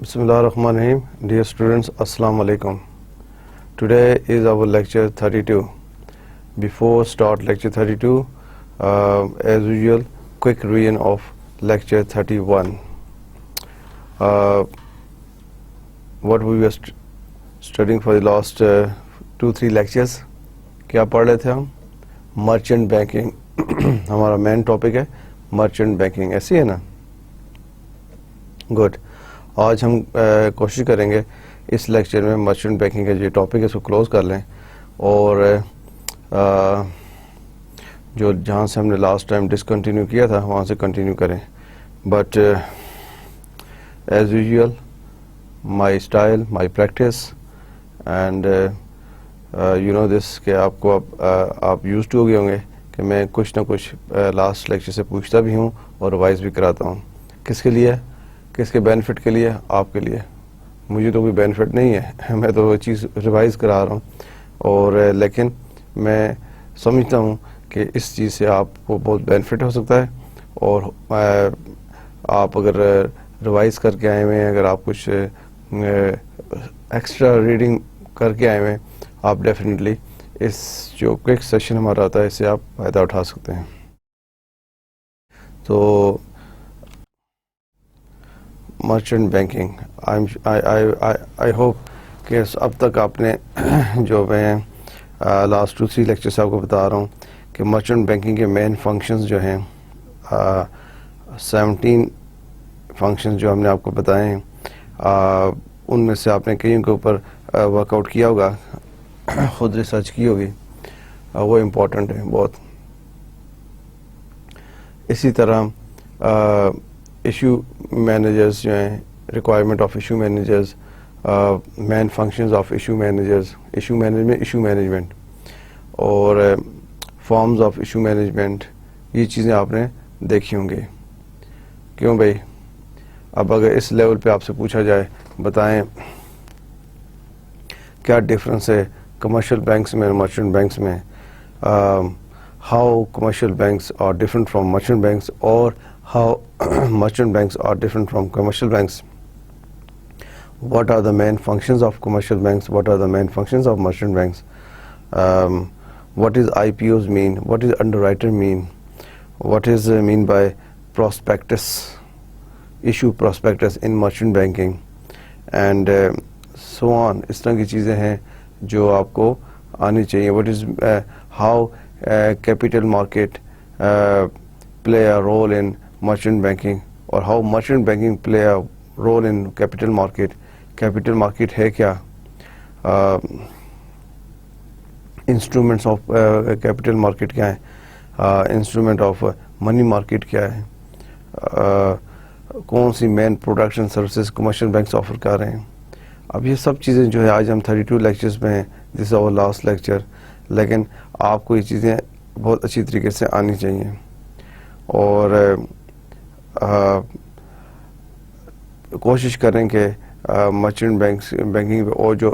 Bismillahirrahmanirrahim. Dear students, Assalamu alaikum. Today is our lecture 32. Before start lecture 32, as usual, quick revision of lecture 31. What we were studying for the last 2-3 lectures. کیا پڑھ رہے تھے ہم؟ Merchant banking. ہمارا main topic ہے merchant banking. ایسی ہے نا؟ گڈ. آج ہم کوشش کریں گے اس لیکچر میں مرچنٹ بینکنگ کا جو ٹاپک ہے اس کو کلوز کر لیں اور جو جہاں سے ہم نے لاسٹ ٹائم ڈسکنٹینیو کیا تھا وہاں سے کنٹینیو کریں. But as usual my style, my practice and you know this کہ آپ کو آپ یوز ٹو ہو گئے ہوں گے کہ میں کچھ نہ کچھ لاسٹ لیکچر سے پوچھتا بھی ہوں اور ریوائز بھی کراتا ہوں. کس کے لیے؟ کس کے بینیفٹ کے لیے؟ آپ کے لیے. مجھے تو کوئی بینیفٹ نہیں ہے, میں تو وہ چیز ریوائز کرا رہا ہوں اور لیکن میں سمجھتا ہوں کہ اس چیز سے آپ کو بہت بینیفٹ ہو سکتا ہے اور آپ اگر ریوائز کر کے آئے ہوئے ہیں, اگر آپ کچھ ایکسٹرا ریڈنگ کر کے آئے ہوئے ہیں, آپ ڈیفینیٹلی اس جو کوئک سیشن ہمارا آتا ہے اس سے آپ فائدہ اٹھا سکتے ہیں. تو مرچنٹ بینکنگ, آئی ہوپ کہ اب تک آپ نے جو میں لاسٹ 2-3 لیکچر سے آپ کو بتا رہا ہوں کہ مرچنٹ بینکنگ کے مین فنکشنز جو ہیں 17 فنکشنز جو ہم نے آپ کو بتائے ہیں ان میں سے آپ نے کئیوں کے اوپر ورک آؤٹ کیا ہوگا, خود ریسرچ کی ہوگی, وہ امپورٹنٹ ہے بہت. اسی طرح ایشو مینیجرز جو ہیں, requirement of issue managers, main functions of issue managers, issue management اور فارمز آف ایشو مینجمنٹ, یہ چیزیں آپ نے دیکھی ہوں گی. کیوں بھائی؟ اب اگر اس لیول پہ آپ سے پوچھا جائے بتائیں کیا ڈفرینس ہے کمرشل بینکس میں اور مرچنٹ بینکس میں, how commercial banks are different from merchant banks اور how merchant banks are different from commercial banks, what are the main functions of commercial banks, what are the main functions of merchant banks, what is IPOs mean, what is underwriter mean, what is mean by prospectus, issue prospectus in merchant banking and so on. اس طرح کی چیزیں ہیں جو آپ کو آنی چاہیے. what is how capital market play a role in merchant banking or how merchant banking play a role in capital market. capital market ہے کیا, instruments of capital market کیا ہے, instrument of money market کیا ہے, کون سی main products and services commercial banks offer کر رہے ہیں. اب یہ سب چیزیں جو ہے آج ہم 32 لیکچرز میں ہیں, this is our last lecture, لیکن آپ کو یہ چیزیں بہت اچھی طریقے سے آنی چاہیے اور کوشش کریں کہ مرچنٹ بینکنگ اور جو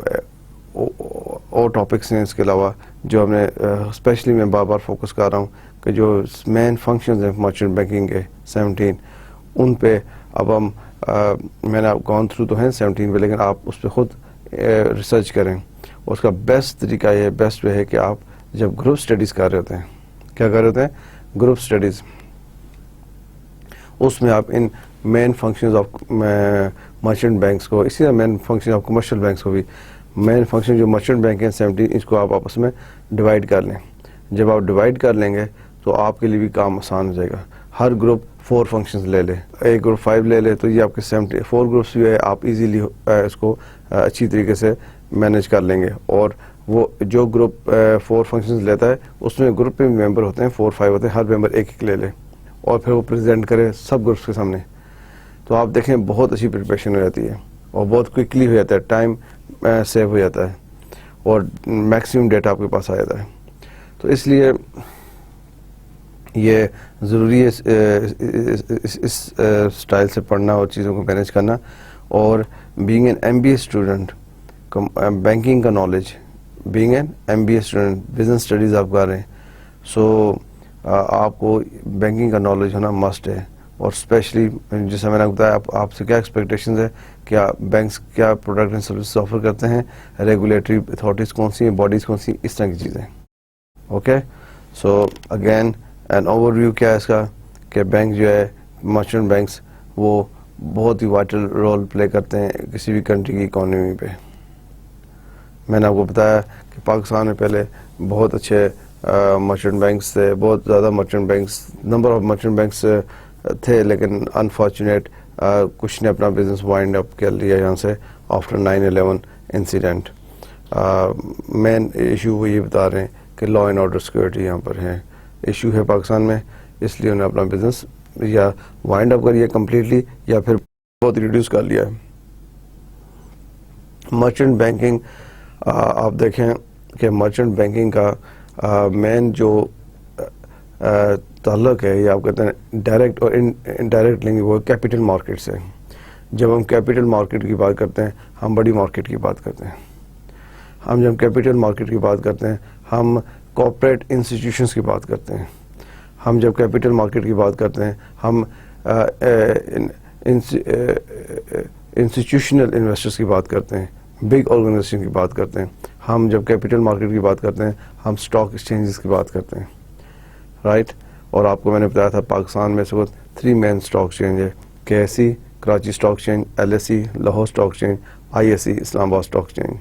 اور ٹاپکس ہیں اس کے علاوہ جو ہم نے اسپیشلی میں بار بار فوکس کر رہا ہوں کہ جو مین فنکشنز ہیں مرچنٹ بینکنگ کے 17 ان پہ اب ہم میں نے گون تھرو تو ہیں 17 پہ, لیکن آپ اس پہ خود ریسرچ کریں. اس کا بیسٹ طریقہ یہ بیسٹ وے ہے کہ آپ جب گروپ اسٹڈیز کر رہے ہوتے ہیں, کیا کر رہے ہوتے ہیں, گروپ اسٹڈیز, اس میں آپ ان main functions of merchant banks کو, اسی طرح main function of commercial banks کو بھی, مین فنکشن جو مرچنٹ بینک ہیں 17 اس کو آپ آپس میں ڈیوائڈ کر لیں. جب آپ ڈیوائڈ کر لیں گے تو آپ کے لیے بھی کام آسان ہو جائے گا. ہر گروپ 4 فنکشنز لے لے, ایک گروپ 5 لے لے, تو یہ آپ کے 4 گروپس جو ہے آپ ایزیلی اس کو اچھی طریقے سے مینیج کر لیں گے. اور وہ جو گروپ 4 فنکشنز لیتا ہے اس میں گروپ میں ممبر ہوتے ہیں 4-5 ہوتے ہیں, ہر ممبر ایک لے لے اور پھر وہ پریزنٹ کرے سب گروپس کے سامنے. تو آپ دیکھیں بہت اچھی پریپریشن ہو جاتی ہے اور بہت کوئکلی ہو جاتا ہے, ٹائم سیو ہو جاتا ہے اور میکسیمم ڈیٹا آپ کے پاس آ جاتا ہے. تو اس لیے یہ ضروری ہے اس اسٹائل سے پڑھنا اور چیزوں کو مینیج کرنا. اور being an MBA student, banking کا knowledge, being an MBA student, business studies آپ کر رہے ہیں, سو آپ کو بینکنگ کا نالج ہونا مسٹ ہے. اور اسپیشلی جیسے میں نے بتایا آپ سے کیا ایکسپیکٹیشنز ہے, کیا بینکس کیا پروڈکٹ اینڈ سروسز آفر کرتے ہیں, ریگولیٹری اتھارٹیز کون سی ہیں, باڈیز کون سی, اس طرح کی چیزیں. Okay, so again an overview کیا ہے اس کا کہ بینک جو ہے مرچنٹ بینکس وہ بہت ہی وائٹل رول پلے کرتے ہیں کسی بھی کنٹری کی اکانومی پہ. میں نے آپ کو بتایا کہ پاکستان میں پہلے بہت اچھے مرچنٹ بینکس تھے, بہت زیادہ merchant banks, number of merchant banks تھے, لیکن انفارچونیٹ کچھ نے اپنا بزنس وائنڈ اپ کر لیا یہاں سے آفٹر 9/11 انسیڈنٹ. مین ایشو وہ یہ بتا رہے ہیں کہ لا اینڈ آرڈر سیکورٹی یہاں پر ہے, ایشو ہے پاکستان میں, اس لیے انہوں نے اپنا بزنس یا وائنڈ اپ کر لیا کمپلیٹلی یا پھر بہت ریڈیوس کر لیا ہے. مرچنٹ بینکنگ آپ دیکھیں کہ مرچنٹ بینکنگ کا مین جو تعلق ہے یہ آپ کہتے ہیں ڈائریکٹ اور انڈائریکٹ لنک, وہ کیپٹل مارکیٹ سے. جب ہم کیپٹل مارکیٹ کی بات کرتے ہیں ہم بڑی مارکیٹ کی بات کرتے ہیں. ہم جب کیپٹل مارکیٹ کی بات کرتے ہیں ہم کارپوریٹ انسٹیٹیوشنس کی بات کرتے ہیں. ہم جب کیپٹل مارکیٹ کی بات کرتے ہیں ہم انسٹیٹیوشنل انویسٹرس کی بات کرتے ہیں, بگ آرگنائزیشن کی بات کرتے ہیں. ہم جب کیپٹل مارکیٹ کی بات کرتے ہیں ہم اسٹاک ایکسچینجز کی بات کرتے ہیں, رائٹ. اور آپ کو میں نے بتایا تھا پاکستان میں اس وقت 3 مین اسٹاک ایکسچینج ہے, KSE Karachi stock exchange, LSE Lahore stock exchange, ISE اسلام آباد اسٹاک ایکسچینج.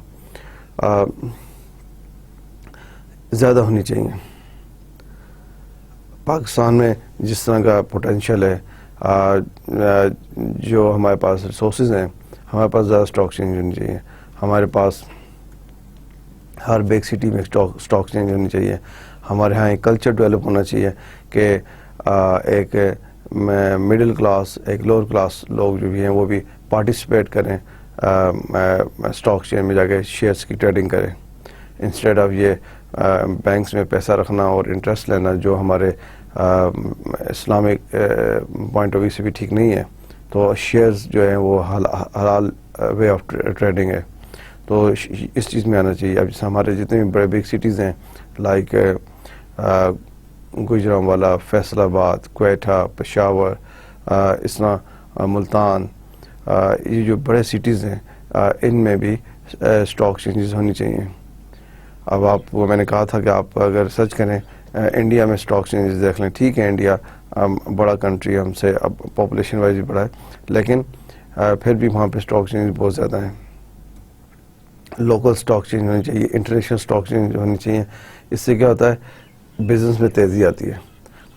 زیادہ ہونی چاہیے. پاکستان میں جس طرح کا پوٹینشیل ہے, جو ہمارے پاس ریسورسز ہیں, ہمارے پاس زیادہ اسٹاک ایکسچینج ہونی چاہیے. ہمارے پاس ہر بیگ سٹی میں اسٹاک ایکسچینج ہونی چاہیے. ہمارے ہاں ایک کلچر ڈیولپ ہونا چاہیے کہ ایک مڈل کلاس, ایک لوور کلاس لوگ جو بھی ہیں وہ بھی پارٹیسپیٹ کریں اسٹاک ایکسچینج میں, جا کے شیئرس کی ٹریڈنگ کریں, انسٹیڈ آف یہ بینکس میں پیسہ رکھنا اور انٹرسٹ لینا, جو ہمارے اسلامک پوائنٹ آف ویو سے بھی ٹھیک نہیں ہے. تو شیئرز جو ہیں وہ حلال وے آف ٹریڈنگ ہے, تو اس چیز میں آنا چاہیے. اب جیسے ہمارے جتنے بھی بڑے بگ سٹیز ہیں لائک گوجرانوالا, فیصل آباد, کوئٹہ, پشاور, اس طرح ملتان, یہ جو بڑے سٹیز ہیں ان میں بھی اسٹاک ایکسچینجز ہونی چاہیے. اب آپ کو میں نے کہا تھا کہ آپ اگر سرچ کریں انڈیا میں اسٹاک ایکسچینجز دیکھ لیں, ٹھیک ہے انڈیا بڑا کنٹری ہم سے, اب پاپولیشن وائز بھی بڑا ہے, لیکن پھر بھی وہاں پہ اسٹاک ایکسچینج بہت زیادہ ہیں. لوکل اسٹاک ایکسچینج ہونی چاہیے, انٹرنیشنل اسٹاک ایکسچینج ہونی چاہیے. اس سے کیا ہوتا ہے بزنس میں تیزی آتی ہے.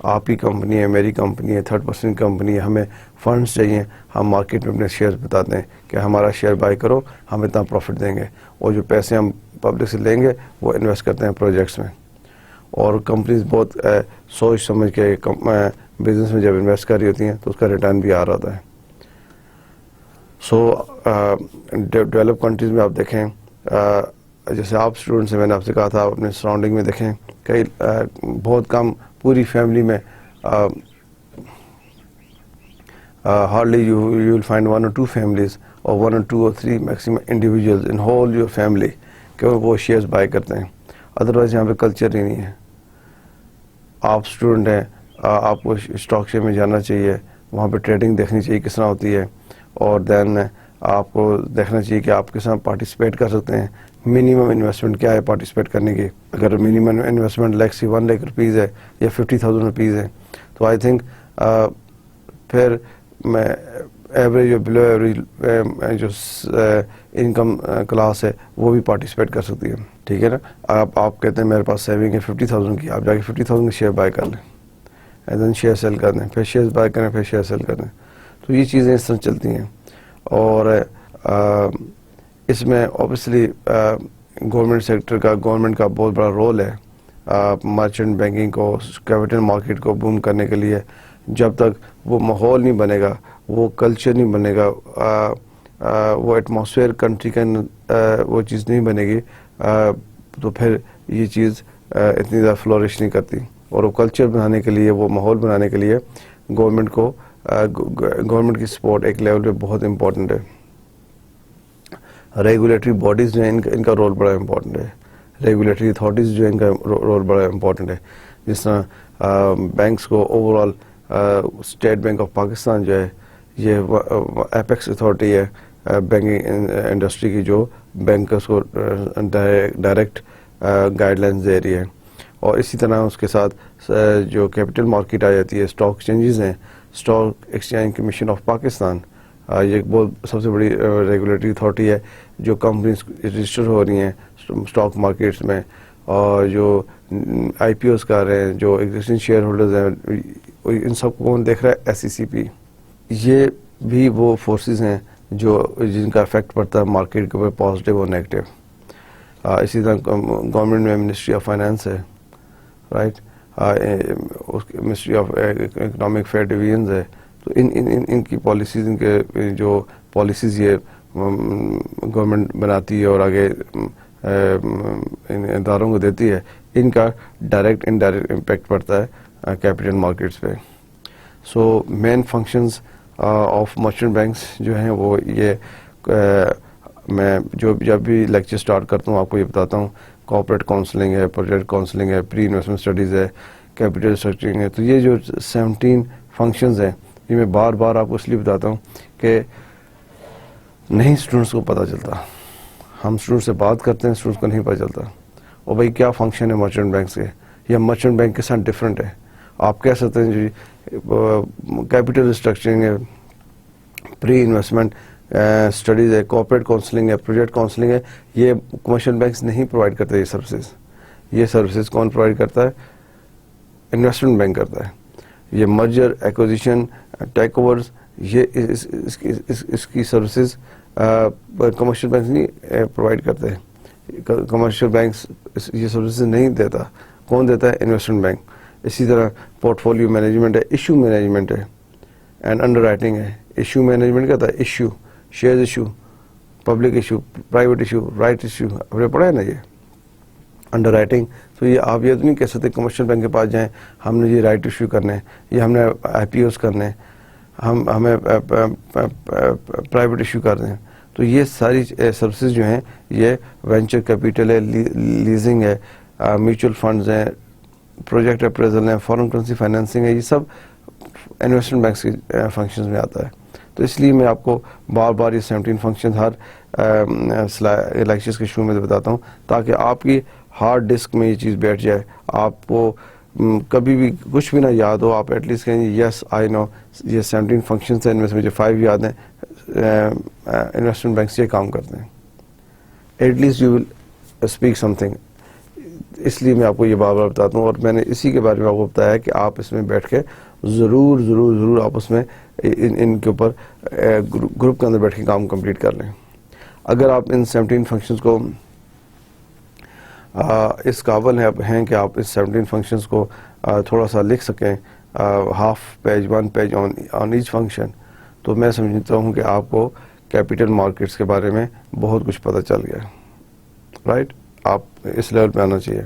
آپ کی کمپنی ہے, میری کمپنی ہے, تھرڈ پرسن کمپنی ہے, ہمیں فنڈس چاہیے, ہم مارکیٹ میں اپنے شیئر بتاتے ہیں کہ ہمارا شیئر بائی کرو, ہم اتنا پروفٹ دیں گے, اور جو پیسے ہم پبلک سے لیں گے وہ انویسٹ کرتے ہیں پروجیکٹس میں. اور کمپنیز بہت سوچ سمجھ کے بزنس میں جب انویسٹ کر رہی ہوتی ہیں تو اس کا ریٹرن بھی آ رہا ہوتا ہے. سو ڈیولپ کنٹریز میں آپ دیکھیں, جیسے آپ اسٹوڈنٹس ہیں, میں نے آپ سے کہا تھا اپنے سراؤنڈنگ میں دیکھیں, کئی بہت کم پوری فیملی میں hardly you will find 1 or 2 families or 1 or 2 or 3 maximum individuals in whole your family کہ وہ شیئرز بائی کرتے ہیں. ادروائز یہاں پہ کلچر ہی نہیں ہے. آپ اسٹوڈنٹ ہیں, آپ کو اسٹاک شیئر میں جانا چاہیے, وہاں پہ ٹریڈنگ دیکھنی چاہیے کس طرح ہوتی ہے, اور دین آپ کو دیکھنا چاہیے کہ آپ کس طرح پارٹیسپیٹ کر سکتے ہیں. منیمم انویسٹمنٹ کیا ہے پارٹیسپیٹ کرنے کی, اگر minimum investment lakhs 1 lakh rupees ہے یا 50,000 روپیز ہے, تو آئی تھنک پھر میں ایوریج یا بلو ایوریج جو انکم کلاس ہے وہ بھی پارٹیسپیٹ کر سکتی ہے. ٹھیک ہے نا. آپ کہتے ہیں میرے پاس سیونگ ہے 50,000 کی, آپ جا کے 50,000 کے شیئر بائی کر لیں, اینڈ دین شیئر سیل کر دیں, پھر شیئر بائی کریں, پھر شیئر سیل کر دیں. تو یہ چیزیں اس طرح چلتی ہیں. اور اس میں اوبیسلی گورنمنٹ سیکٹر کا, گورنمنٹ کا بہت بڑا رول ہے مرچنٹ بینکنگ کو, کیپٹل مارکیٹ کو بوم کرنے کے لیے. جب تک وہ ماحول نہیں بنے گا, وہ کلچر نہیں بنے گا, وہ ایٹماسفیئر کنٹری کا وہ چیز نہیں بنے گی, تو پھر یہ چیز اتنی زیادہ فلورش نہیں کرتی. اور وہ کلچر بنانے کے لیے, وہ ماحول بنانے کے لیے گورنمنٹ کی سپورٹ ایک لیول پہ بہت امپورٹنٹ ہے. ریگولیٹری باڈیز جو ہیں ان کا رول بڑا امپورٹنٹ ہے. ریگولیٹری اتھارٹیز جو ہیں ان کا رول بڑا امپورٹنٹ ہے. جس طرح بینکس کو over all state bank of Pakistan جو ہے یہ ایپیکس اتھارٹی ہے بینکنگ انڈسٹری کی, جو بینکرس کو ڈائریکٹ گائیڈ لائنز دے رہی ہے. اور اسی طرح اس کے ساتھ جو کیپٹل مارکیٹ آ جاتی ہے, اسٹاک ایکسچینجز ہیں, stock exchange commission of Pakistan, یہ بہت سب سے بڑی ریگولیٹری اتھارٹی ہے جو کمپنیز رجسٹر ہو رہی ہیں اسٹاک مارکیٹس میں, اور جو آئی پی اوز کر رہے ہیں, جو ایگزسٹنگ شیئر ہولڈرز ہیں, ان سب کو کون دیکھ رہا ہے؟ SECP. یہ بھی وہ فورسز ہیں جن کا افیکٹ پڑتا ہے مارکیٹ کے اوپر, پازیٹیو اور نیگیٹو. اسی طرح گورنمنٹ میں منسٹری آف فائنانس ہے, right, ministry of economic affairs divisions ہے. تو ان کی پالیسیز, ان کے جو پالیسیز یہ گورنمنٹ بناتی ہے اور آگے ان اداروں کو دیتی ہے, ان کا ڈائریکٹ انڈائریکٹ امپیکٹ پڑتا ہے کیپٹل مارکیٹس پہ. So main functions of merchant banks جو ہیں وہ یہ, میں جب بھی لیکچر سٹارٹ کرتا ہوں آپ کو یہ بتاتا ہوں, کارپوریٹ کاؤنسلنگ ہے, پروجیکٹ کاؤنسلنگ ہے, پری انویسٹمنٹ اسٹڈیز ہے, کیپٹل اسٹرکچرنگ ہے. تو یہ جو 17 فنکشنز ہیں یہ میں بار بار آپ کو اس لیے بتاتا ہوں کہ نہیں اسٹوڈنٹس کو پتہ چلتا. ہم اسٹوڈنٹ سے بات کرتے ہیں, اسٹوڈنٹس کو نہیں پتہ چلتا اور بھائی کیا فنکشن ہے مرچنٹ بینکس کے, یا مرچنٹ بینک کے ساتھ ڈفرینٹ ہے. آپ کہہ سکتے ہیں جی کیپٹل اسٹرکچرنگ ہے, پری انویسٹمنٹ اسٹڈیز ہے, کارپوریٹ کاؤنسلنگ ہے, پروجیکٹ کاؤنسلنگ ہے, یہ کمرشل بینکس نہیں پرووائڈ کرتے. یہ سروسز, یہ سروسز کون پرووائڈ کرتا ہے؟ انویسٹمنٹ بینک کرتا ہے. یہ مرجر, ایکوزیشن, ٹیک اوورز, یہ اس کی سروسز کمرشل بینکس نہیں پرووائڈ کرتے. کمرشل بینکس یہ سروسز نہیں دیتا. کون دیتا ہے؟ Investment bank. اسی طرح پورٹ فولیو مینجمنٹ ہے, ایشو مینجمنٹ ہے, اینڈ انڈر رائٹنگ ہے. ایشو مینجمنٹ کیا تھا؟ Issue, shares issue, public issue, private issue, right issue, ہم نے پڑھا ہے نا یہ انڈر رائٹنگ. تو یہ آپ یہ تو نہیں کہہ سکتے کمرشل بینک کے پاس جائیں ہم نے یہ رائٹ ایشو کرنے, یہ ہم نے آئی پی اوز کرنے, ہمیں پرائیویٹ ایشو کر دیں. تو یہ ساری سروسز جو ہیں یہ وینچر کیپیٹل ہے, لیزنگ ہے, میوچل فنڈز ہیں, پروجیکٹ اپریزل ہیں, فارن کرنسی فائنینسنگ ہے, یہ سب انویسٹمنٹ بینکس کی فنکشنز میں آتا ہے. تو اس لیے میں آپ کو بار بار یہ 17 فنکشن ہر لیکچرز کے شروع میں بتاتا ہوں تاکہ آپ کی ہارڈ ڈسک میں یہ چیز بیٹھ جائے. آپ کو کبھی بھی کچھ بھی نہ یاد ہو, آپ ایٹ لیسٹ کہیں یس آئی نو یہ 17 فنکشنز ہیں, ان میں سے مجھے 5 یاد ہیں, انویسٹمنٹ بینکس یہ کام کرتے ہیں. At least you will speak something. اس لیے میں آپ کو یہ بار بار بتاتا ہوں, اور میں نے اسی کے بارے میں آپ کو بتایا کہ آپ اس میں بیٹھ کے ضرور آپ اس میں ان کے اوپر گروپ کے اندر بیٹھ کے کام کمپلیٹ کر لیں. اگر آپ ان 17 فنکشنز کو اس قابل ہیں کہ آپ اس 17 فنکشنز کو تھوڑا سا لکھ سکیں, half page 1 page on each function, تو میں سمجھتا ہوں کہ آپ کو کیپٹل مارکیٹس کے بارے میں بہت کچھ پتہ چل گیا, رائٹ. آپ اس لیول پہ آنا چاہیے.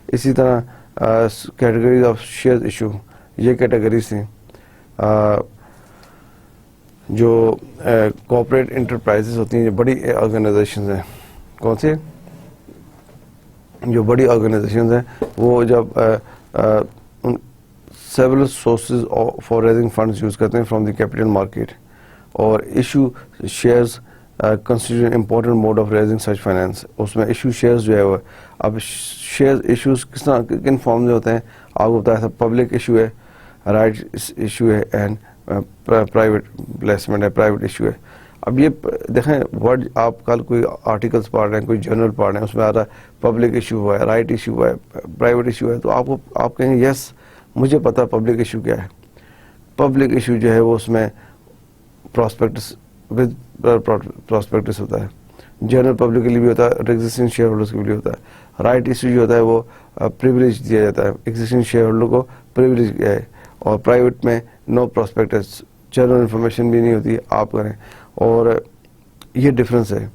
اسی طرح کیٹیگریز آف شیئر ایشو, یہ کیٹیگریز تھیں جو کارپوریٹ انٹرپرائزز ہوتی ہیں, جو بڑی آرگنائزیشنز ہیں. کون سی؟ جو بڑی آرگنائزیشنز ہیں وہ جب several sources for raising funds use کرتے ہیں فرام دی کیپٹل مارکیٹ, اور issue shares consider important mode of raising such finance. اس میں ایشو شیئرز جو ہے وہ, اب شیئر ایشوز کس طرح کن فارم میں ہوتے ہیں آپ کو بتایا تھا. پبلک ایشو ہے, رائٹ ایشو ہے, اینڈ پرائیویٹ پلیسمنٹ ہے, پرائیویٹ ایشو ہے. اب یہ دیکھیں ورڈ, آپ کل کوئی آرٹیکلس پڑھ رہے ہیں, کوئی جرنل پڑھ رہے ہیں, اس میں آ رہا ہے پبلک ایشو ہوا ہے, رائٹ ایشو ہوا ہے, پرائیویٹ ایشو ہے, تو آپ کہیں یس مجھے پتا پبلک ایشو کیا ہے. پبلک ایشو جو ہے وہ اس میں پراسپیکٹس ود پراسپیکٹس ہوتا ہے, جنرل پبلک کے لیے بھی ہوتا ہے, ایگزسٹنگ شیئر ہولڈرس کے لیے ہوتا ہے. رائٹ ایشو جو ہوتا ہے وہ پریویلیج دیا جاتا ہے, ایگزسٹنگ شیئر ہولڈر کو پریویلیج دیا ہے, اور پرائیویٹ میں نو پراسپیکٹس, جنرل انفارمیشن بھی نہیں ہوتی, آپ کریں. اور یہ ڈفرینس ہے.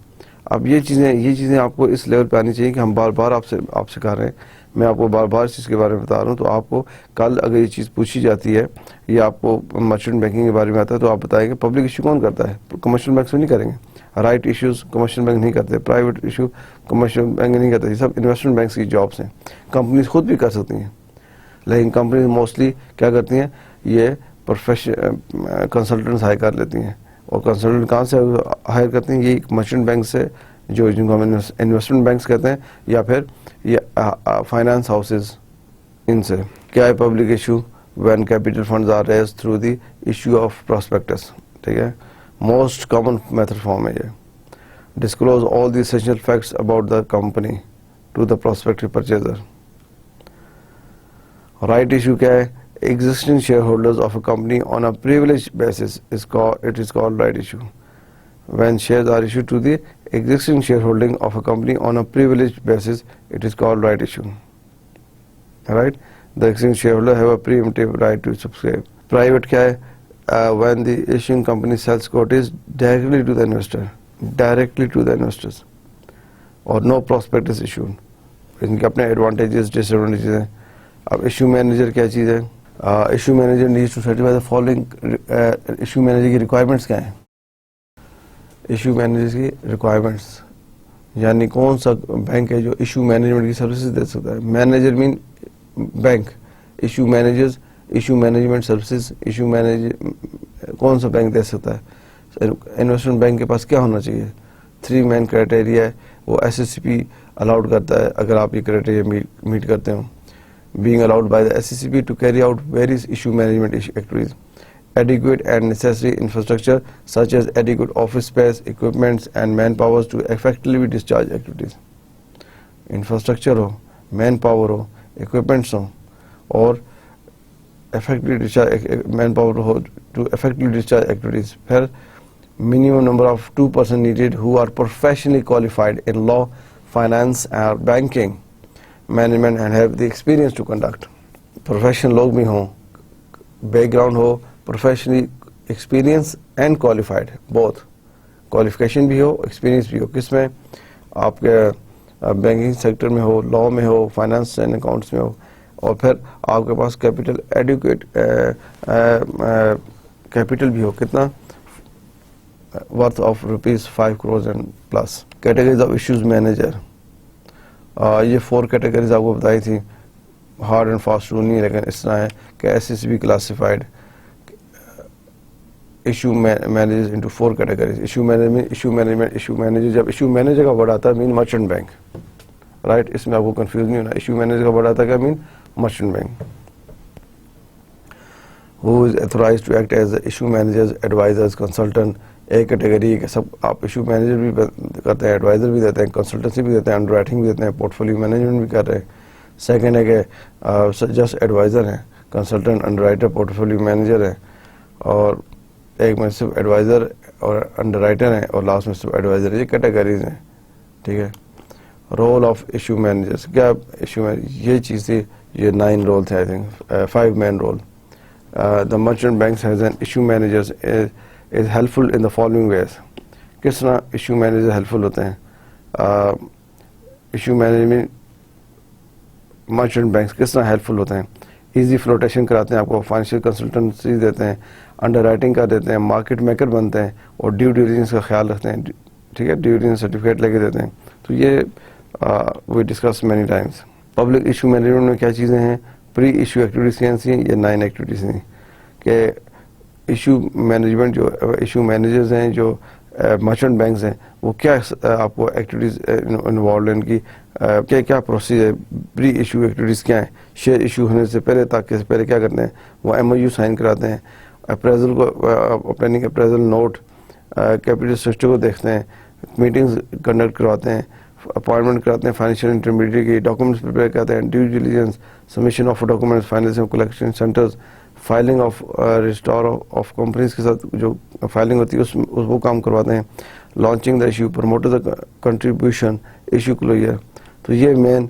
اب یہ چیزیں آپ کو اس لیول پہ آنی چاہیے کہ ہم بار بار آپ سے سکھا رہے ہیں, میں آپ کو بار بار اس چیز کے بارے میں بتا رہا ہوں. تو آپ کو کل اگر یہ چیز پوچھی جاتی ہے یا آپ کو مرچنٹ بینکنگ کے بارے میں آتا ہے تو آپ بتائیں گے پبلک ایشو کون کرتا ہے, کمرشل بینک نہیں کریں گے. رائٹ ایشوز کمرشل بینک نہیں کرتے, پرائیویٹ ایشو کمرشل بینک نہیں کرتے. یہ سب انویسٹمنٹ بینکس کی جابس ہیں. کمپنیز خود بھی کر سکتی ہیں, لیکن کمپنیز موسٹلی کیا کرتی ہیں, یہ کنسلٹنٹس ہائر کر لیتی ہیں. اور کنسلٹنٹ کہاں سے ہائر کرتے ہیں؟ یہ مرچنٹ بینک سے, جو جن کو ہم انویسٹمنٹ بینکس کہتے ہیں, یا پھر یہ فائنانس ہاؤسز, ان سے. کیا ہے public issue? When capital funds are raise through the issue of prospectus. ٹھیک ہے, موسٹ کامن میتھڈ فارم ہے یہ. Disclose all the essential facts about the company to the prospective purchaser. Right issue کیا ہے؟ existing shareholders of a company on a privileged basis is called right issue. When shares are issued to the existing shareholding of a company on a privileged basis, it is called right issue. Right? The existing shareholder have a preemptive right to subscribe. Private kya hai? When the issuing company sells quotas directly to the investors, or no prospectus issued. ان کے اپنے advantages ڈس advantages ہیں. اب issue manager کیا چیز ہے؟ Issue manager needs to satisfy the following. Issue manager کی requirements کیا ہیں؟ ایشو مینیجر کی ریکوائرمنٹس یعنی کون سا بینک ہے جو ایشو مینجمنٹ کی سروسز دے سکتا ہے؟ Manager main bank, issue managers, issue management services. Issue manager کون سا بینک دے سکتا ہے؟ انویسٹمنٹ بینک کے پاس کیا ہونا چاہیے؟ 3 مین کرائٹیریا ہے. وہ SSCP الاؤڈ کرتا ہے اگر آپ یہ کرائٹیریا میٹ کرتے ہو. being allowed by the SCCP to carry out various issue management activities. Adequate and necessary infrastructure such as adequate office space, equipments and manpower to effectively discharge activities. Infrastructure ho, manpower ho, equipments ho, or effectively discharge manpower ho to effectively discharge activities. Pher minimum number of 2 persons needed who are professionally qualified in law, finance or banking, management and have the experience to conduct. Professional لوگ بھی ہوں, back ground who, professionally experience and qualified, both. qualification بھی ہو, experience بھی ہو. کس میں؟ آپ کے banking sector میں ہو, لا میں ہو, فائنانس اینڈ اکاؤنٹس میں ہو, اور پھر آپ کے پاس کیپٹل ایڈیکویٹ کیپٹل بھی ہو. کتنا؟ Worth of ₹5 crores and plus. Categories of issues manager, یہ 4 کیٹیگریز آپ کو بتائی تھی. ہارڈ اینڈ فاسٹ رول نہیں, لیکن اس طرح ہے کہ SCCP classified issue managers into 4 categories. Issue manager جب ایشو مینیجر کا ورڈ آتا ہے مین مرچنٹ بینک. رائٹ, اس میں آپ کو کنفیوز نہیں ہونا. ایشو مینیجر کا ورڈ آتا ہے کیا؟ Main merchant bank. Who is authorised to act as issue managers, advisors, consultant. ایک کیٹیگری کہ سب آپ ایشو مینیجر بھی کرتے ہیں, ایڈوائزر بھی دیتے ہیں, کنسلٹنسی بھی دیتے ہیں, انڈر رائٹنگ بھی دیتے ہیں, پورٹ فولیو مینجمنٹ بھی کر رہے ہیں. سیکنڈ ہے کہ جسٹ ایڈوائزر ہیں, consultant, under writer, port folio manager ہیں, اور ایک میں صرف ایڈوائزر اور انڈر رائٹر ہیں, اور لاسٹ میں صرف ایڈوائزر. یہ کیٹیگریز ہیں. ٹھیک ہے. رول آف ایشو مینیجرس کیا؟ ایشو یہ چیز تھی, یہ 9 رول تھے, I think 5 main role. The merchant banks has an issue managers is helpful in the following ways. کس طرح ایشو مینیجر ہیلپفل ہوتے ہیں؟ ایشو مینجمنٹ مرچنٹ بینکس کس طرح ہیلپفل ہوتے ہیں؟ ایزی فلوٹیشن کراتے ہیں آپ کو, فائنینشیل کنسلٹنسی دیتے ہیں, انڈر رائٹنگ کر دیتے ہیں, مارکیٹ میکر بنتے ہیں, اور ڈیو ڈیلیجنس کا خیال رکھتے ہیں. ٹھیک ہے, ڈیو ڈیلیجنس سرٹیفکیٹ لے کے دیتے ہیں. تو یہ we discuss many times. Public issue management میں کیا چیزیں ہیں؟ پری ایشو ایکٹیویٹیز کیا سی ہیں؟ یہ 9 ایکٹیویٹیز ہیں کہ ایشو مینجمنٹ جو ایشو مینیجرز ہیں, جو مرچنٹ بینکس ہیں, وہ کیا آپ کو ایکٹیویٹیز انوالوڈ ان کی کیا پروسیس ہے؟ پری ایشو ایکٹیویٹیز کیا ہیں؟ شیئر ایشو ہونے سے پہلے تک سے پہلے کیا کرتے ہیں؟ وہ MOU سائن کراتے ہیں, اپریزل کو planning appraisal note, capital structure کو دیکھتے ہیں, میٹنگز کنڈکٹ کرواتے ہیں, اپوائنٹمنٹ کراتے ہیں فائنینشیل انٹرمیڈیٹ کی, ڈاکومنٹس پریپیئر کرتے ہیں, due diligence, submission of documents, finance collection centres, filing of register of companies کے ساتھ جو فائلنگ ہوتی ہے اس وہ کام کرواتے ہیں, launching the issue, promoter the contribution, issue closure. تو یہ مین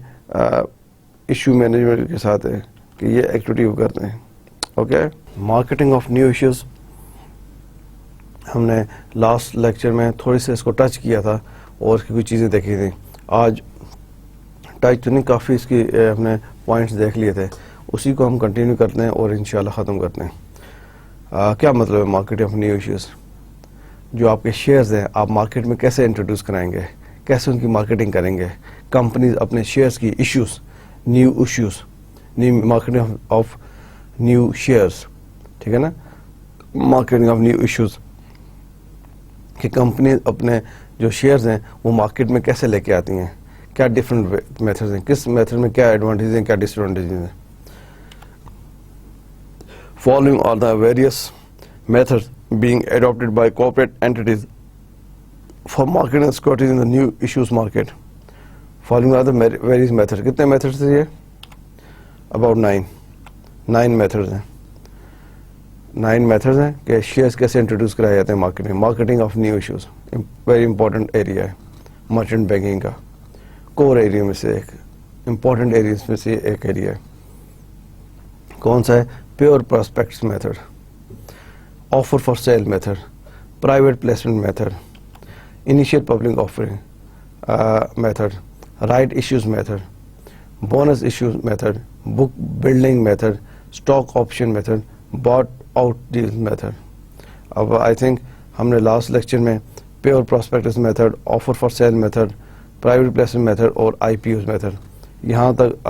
ایشو مینجمنٹ کے ساتھ ہے کہ یہ ایکٹیویٹی وہ کرتے ہیں. Okay. Marketing of new issues ہم نے لاسٹ لیکچر میں تھوڑی سی اس کو ٹچ کیا تھا اور اس کی کچھ چیزیں دیکھی تھیں. آج ٹچ تو نہیں, کافی اس کی ہم نے پوائنٹس دیکھ لیے تھے, اسی کو ہم کنٹینیو کرتے ہیں اور انشاءاللہ ختم کرتے ہیں. کیا مطلب ہے مارکیٹ آف نیو ایشوز؟ جو آپ کے شیئرز ہیں آپ مارکیٹ میں کیسے انٹروڈیوس کرائیں گے, کیسے ان کی مارکیٹنگ کریں گے. کمپنیز اپنے شیئرز کی issues, new issues, new marketing of new shares. ٹھیک ہے نا. مارکیٹنگ آف نیو ایشوز کہ کمپنی اپنے جو شیئرز ہیں وہ مارکیٹ میں کیسے لے کے آتی ہیں, کیا ڈفرینٹ میتھڈز ہیں, کس میتھڈ میں کیا ایڈوانٹیجز ہیں, کیا ڈس ایڈوانٹیجز ہیں. Following are the various methods being adopted by corporate entities for marketing securities in the new issues market. Following are the various methods. کتنے methods ہیں یہ؟ About 9 methods ہیں. 9 methods ہیں کہ شیئرز کیسے انٹروڈیوس کرائے جاتے ہیں marketing of new issues. Very important area ہے مرچنٹ بینکنگ کا, کور ایریا میں سے ایک, امپورٹنٹ ایریاز میں سے ایک ایریا ہے. کون سا ہے؟ Pure prospectus method, offer for sale method, private placement method, initial public offering method, right issues method, bonus issues method, book building method, stock option method, bought out deal method. اب I think ہم نے last lecture میں pure prospectus method, offer for sale method, private placement method اور I P Os method یہاں تک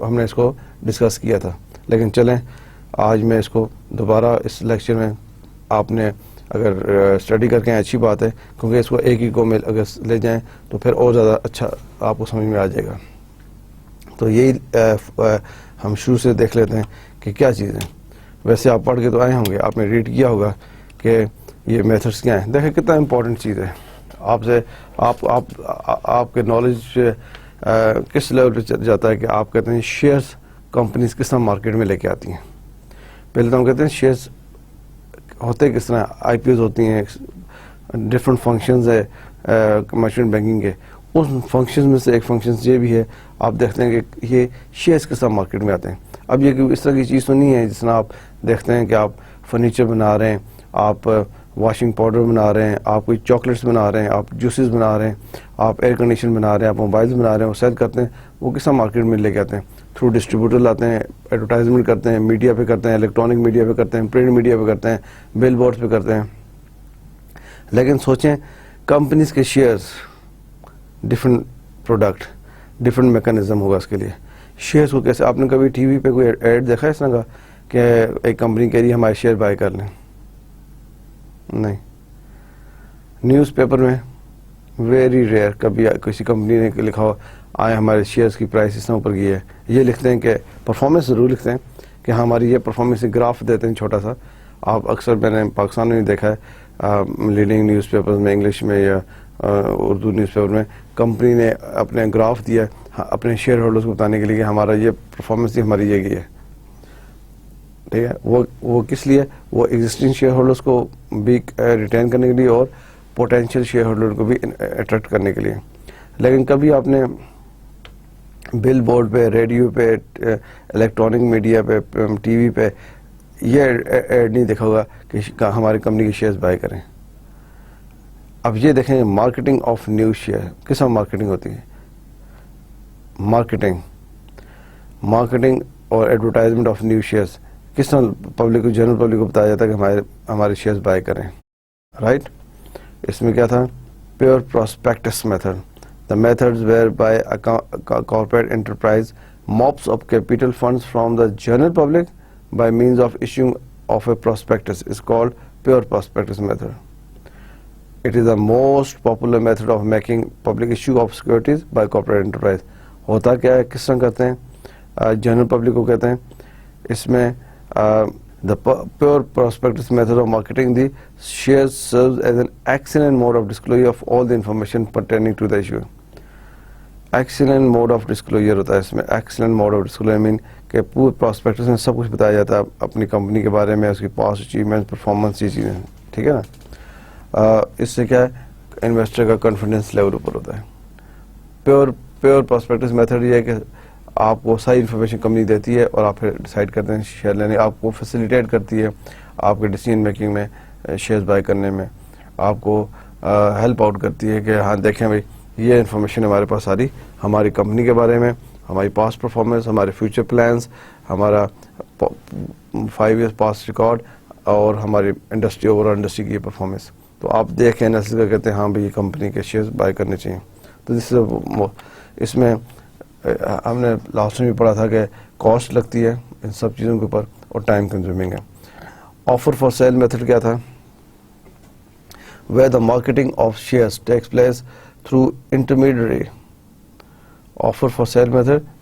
ہم نے اس کو ڈسکس کیا تھا. لیکن چلیں آج میں اس کو دوبارہ اس لیکچر میں آپ نے اگر اسٹڈی کر کے اچھی بات ہے, کیونکہ اس کو ایک ہی کو میں اگر لے جائیں تو پھر اور زیادہ اچھا آپ کو سمجھ میں آ جائے گا. تو یہی ہم شروع سے دیکھ لیتے ہیں کہ کیا چیز ہے. ویسے آپ پڑھ کے تو آئے ہوں گے, آپ نے ریڈ کیا ہوگا کہ یہ میتھڈس کیا ہیں. دیکھیں کتنا امپورٹنٹ چیز ہے. آپ سے آپ کے نالج کس لیول پہ جاتا ہے کہ آپ کہتے ہیں شیئرز کمپنیز کس طرح مارکیٹ میں لے کے آتی ہیں. پہلے تو ہم کہتے ہیں شیئرز ہوتے کس طرح, آئی پی ایز ہوتی ہیں, ڈفرینٹ فنکشنز ہے مرچنٹ بینکنگ کے. ان فنکشنز میں سے ایک فنکشنز یہ بھی ہے, آپ دیکھتے ہیں کہ یہ شیئرز کس طرح مارکیٹ میں آتے ہیں. اب یہ اس طرح کی چیز تو نہیں ہے جس طرح آپ دیکھتے ہیں کہ آپ فرنیچر بنا رہے ہیں, آپ واشنگ پاؤڈر بنا رہے ہیں, آپ کوئی چاکلیٹس بنا رہے ہیں, آپ جوسز بنا رہے ہیں, آپ ایئر کنڈیشن بنا رہے ہیں, آپ موبائلز بنا رہے ہیں, وہ سیل کرتے ہیں. وہ کس طرح مارکیٹ میں لے کے آتے ہیں؟ تھرو ڈسٹریبیوٹر لاتے ہیں, ایڈورٹائزمنٹ کرتے ہیں, میڈیا پہ کرتے ہیں, الیکٹرانک میڈیا پہ کرتے ہیں, پرنٹ میڈیا پہ کرتے ہیں, بل بورڈز پہ کرتے ہیں. لیکن سوچیں کمپنیز کے shares, different product, different mechanism ہوگا اس کے لیے. شیئرز کو کیسے, آپ نے کبھی ٹی وی پہ کوئی ایڈ دیکھا ہے اس طرح کا کہ ایک کمپنی کہہ رہی ہے ہمارے شیئر بائی کر لیں؟ نہیں. نیوز پیپر میں ویری ریئر کبھی کسی کمپنی نے لکھا ہو آئے ہمارے شیئرز کی پرائس اس طرح اوپر گئی ہے. یہ لکھتے ہیں کہ پرفارمنس ضرور لکھتے ہیں کہ ہماری یہ پرفارمنس گراف دیتے ہیں چھوٹا سا. آپ اکثر میں نے پاکستان میں دیکھا ہے لیڈنگ نیوز پیپرز میں, انگلش میں یا اردو نیوز پیپر میں, کمپنی نے اپنے گراف دیا اپنے شیئر ہولڈرز کو بتانے کے لیے کہ ہمارا یہ پرفارمنس تھی, ہماری یہ گئی ہے. ٹھیک ہے, وہ کس لیے؟ وہ ایگزسٹنگ شیئر ہولڈرز کو بھی ریٹین کرنے کے لیے اور پوٹینشیل شیئر ہولڈر کو بھی اٹریکٹ کرنے کے لیے. لیکن کبھی آپ نے بل بورڈ پہ, ریڈیو پہ, الیکٹرانک میڈیا پہ, ٹی وی پہ یہ ایڈ نہیں دیکھا ہوگا کہ ہماری کمپنی کے شیئرز بائی کریں. اب یہ دیکھیں مارکیٹنگ آف نیو شیئر کس طرح مارکیٹنگ ہوتی ہے. مارکیٹنگ اور ایڈورٹائزمنٹ آف نیو شیئرز کس طرح پبلک کو, جنرل پبلک کو بتایا جاتا ہے کہ ہمارے شیئرز بائی کریں. رائٹ, اس میں کیا تھا؟ Pure prospectus method, the methods whereby a corporate enterprise mops up capital funds from the general public by means of issuing of a prospectus is called pure prospectus method. It is the most popular method of making public issue of securities by corporate enterprise. ہوتا کیا ہے, کس طرح کرتے ہیں؟ General public کو کہتے ہیں. اس میں the pure prospectus method of marketing the shares serves as an excellent mode of disclosure of all the information pertaining to the issue. Excellent mode of disclosure ہوتا ہے اس میں. Excellent mode of disclosure mean کہ پورے prospects میں سب کچھ بتایا جاتا ہے اپنی کمپنی کے بارے میں, اس کی پاسٹ اچیومنٹ, پرفارمنس, یہ چیزیں. ٹھیک ہے نا. اس سے کیا ہے, انویسٹر کا کانفیڈنس لیول اوپر ہوتا ہے. پیور پراسپیکٹس میتھڈ یہ ہے کہ آپ کو ساری انفارمیشن کمپنی دیتی ہے اور آپ پھر ڈیسائیڈ کرتے ہیں شیئر لینے. آپ کو فیسیلیٹیٹ کرتی ہے آپ کے ڈیسیژن میکنگ میں, شیئرز بائی کرنے میں, آپ کو ہیلپ آؤٹ کرتی ہے کہ ہاں دیکھیں بھائی یہ انفارمیشن ہمارے پاس آ رہی ہماری کمپنی کے بارے میں, ہماری پاسٹ پرفارمنس, ہمارے فیوچر پلانس, ہمارا 5 ایئرس پاسٹ ریکارڈ اور ہماری انڈسٹری اوور آل انڈسٹری کی پرفارمنس. تو آپ دیکھیں انالیسس کا کہتے ہیں ہاں بھائی یہ کمپنی کے شیئرز بائی کرنے چاہیے. تو اس میں ہم نے لاسٹ میں بھی پڑھا تھا کہ کاسٹ لگتی ہے ان سب چیزوں کے اوپر اور ٹائم کنزیومنگ ہے. آفر فار سیل میتھڈ کیا تھا؟ where the marketing of shares takes place through intermediary. Offer for sale method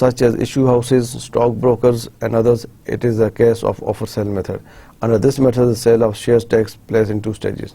such as issue houses, stock brokers and others. It is the case of offer sale method. Under this method, the sale of shares takes place in 2 stages.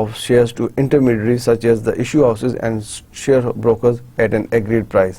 of shares to intermediaries such as the issue houses and share brokers at an agreed price.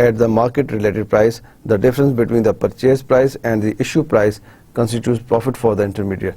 at the market related price. The difference between the purchase price and the issue price constitutes profit for the intermediate.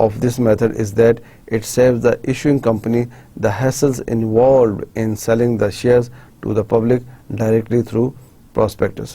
of this method is that it saves the issuing company the hassles involved in selling the shares to the public directly through prospectus.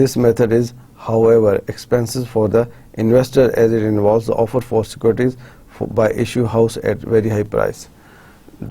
This method is however expensive for the investor as it involves the offer for securities by issue house at very high price.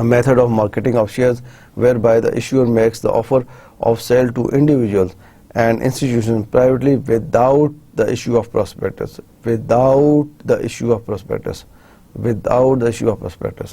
A method of marketing of shares whereby the issuer makes the offer of sale to individuals and institutions privately without the issue of prospectus. Without the issue of prospectus. Without the issue of prospectus.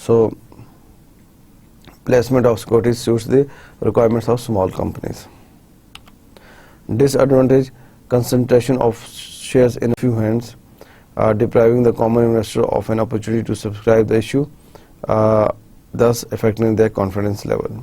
So, placement of securities suits the requirements of small companies. Disadvantage: concentration of shares in a few hands, depriving the common investor of an opportunity to subscribe the issue, thus affecting their confidence level.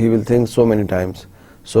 he will think so many times. So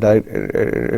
direct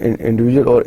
individual or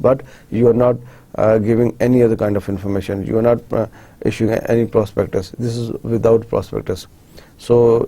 but you are not giving any other kind of information. You are not issuing any prospectus. This is without prospectus. So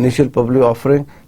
Initial public offering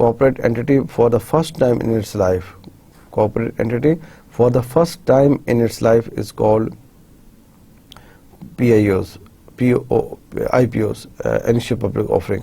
Corporate entity for the first time in its life. Corporate entity for the first time in its life is called PIOs. IPOs, initial public offering,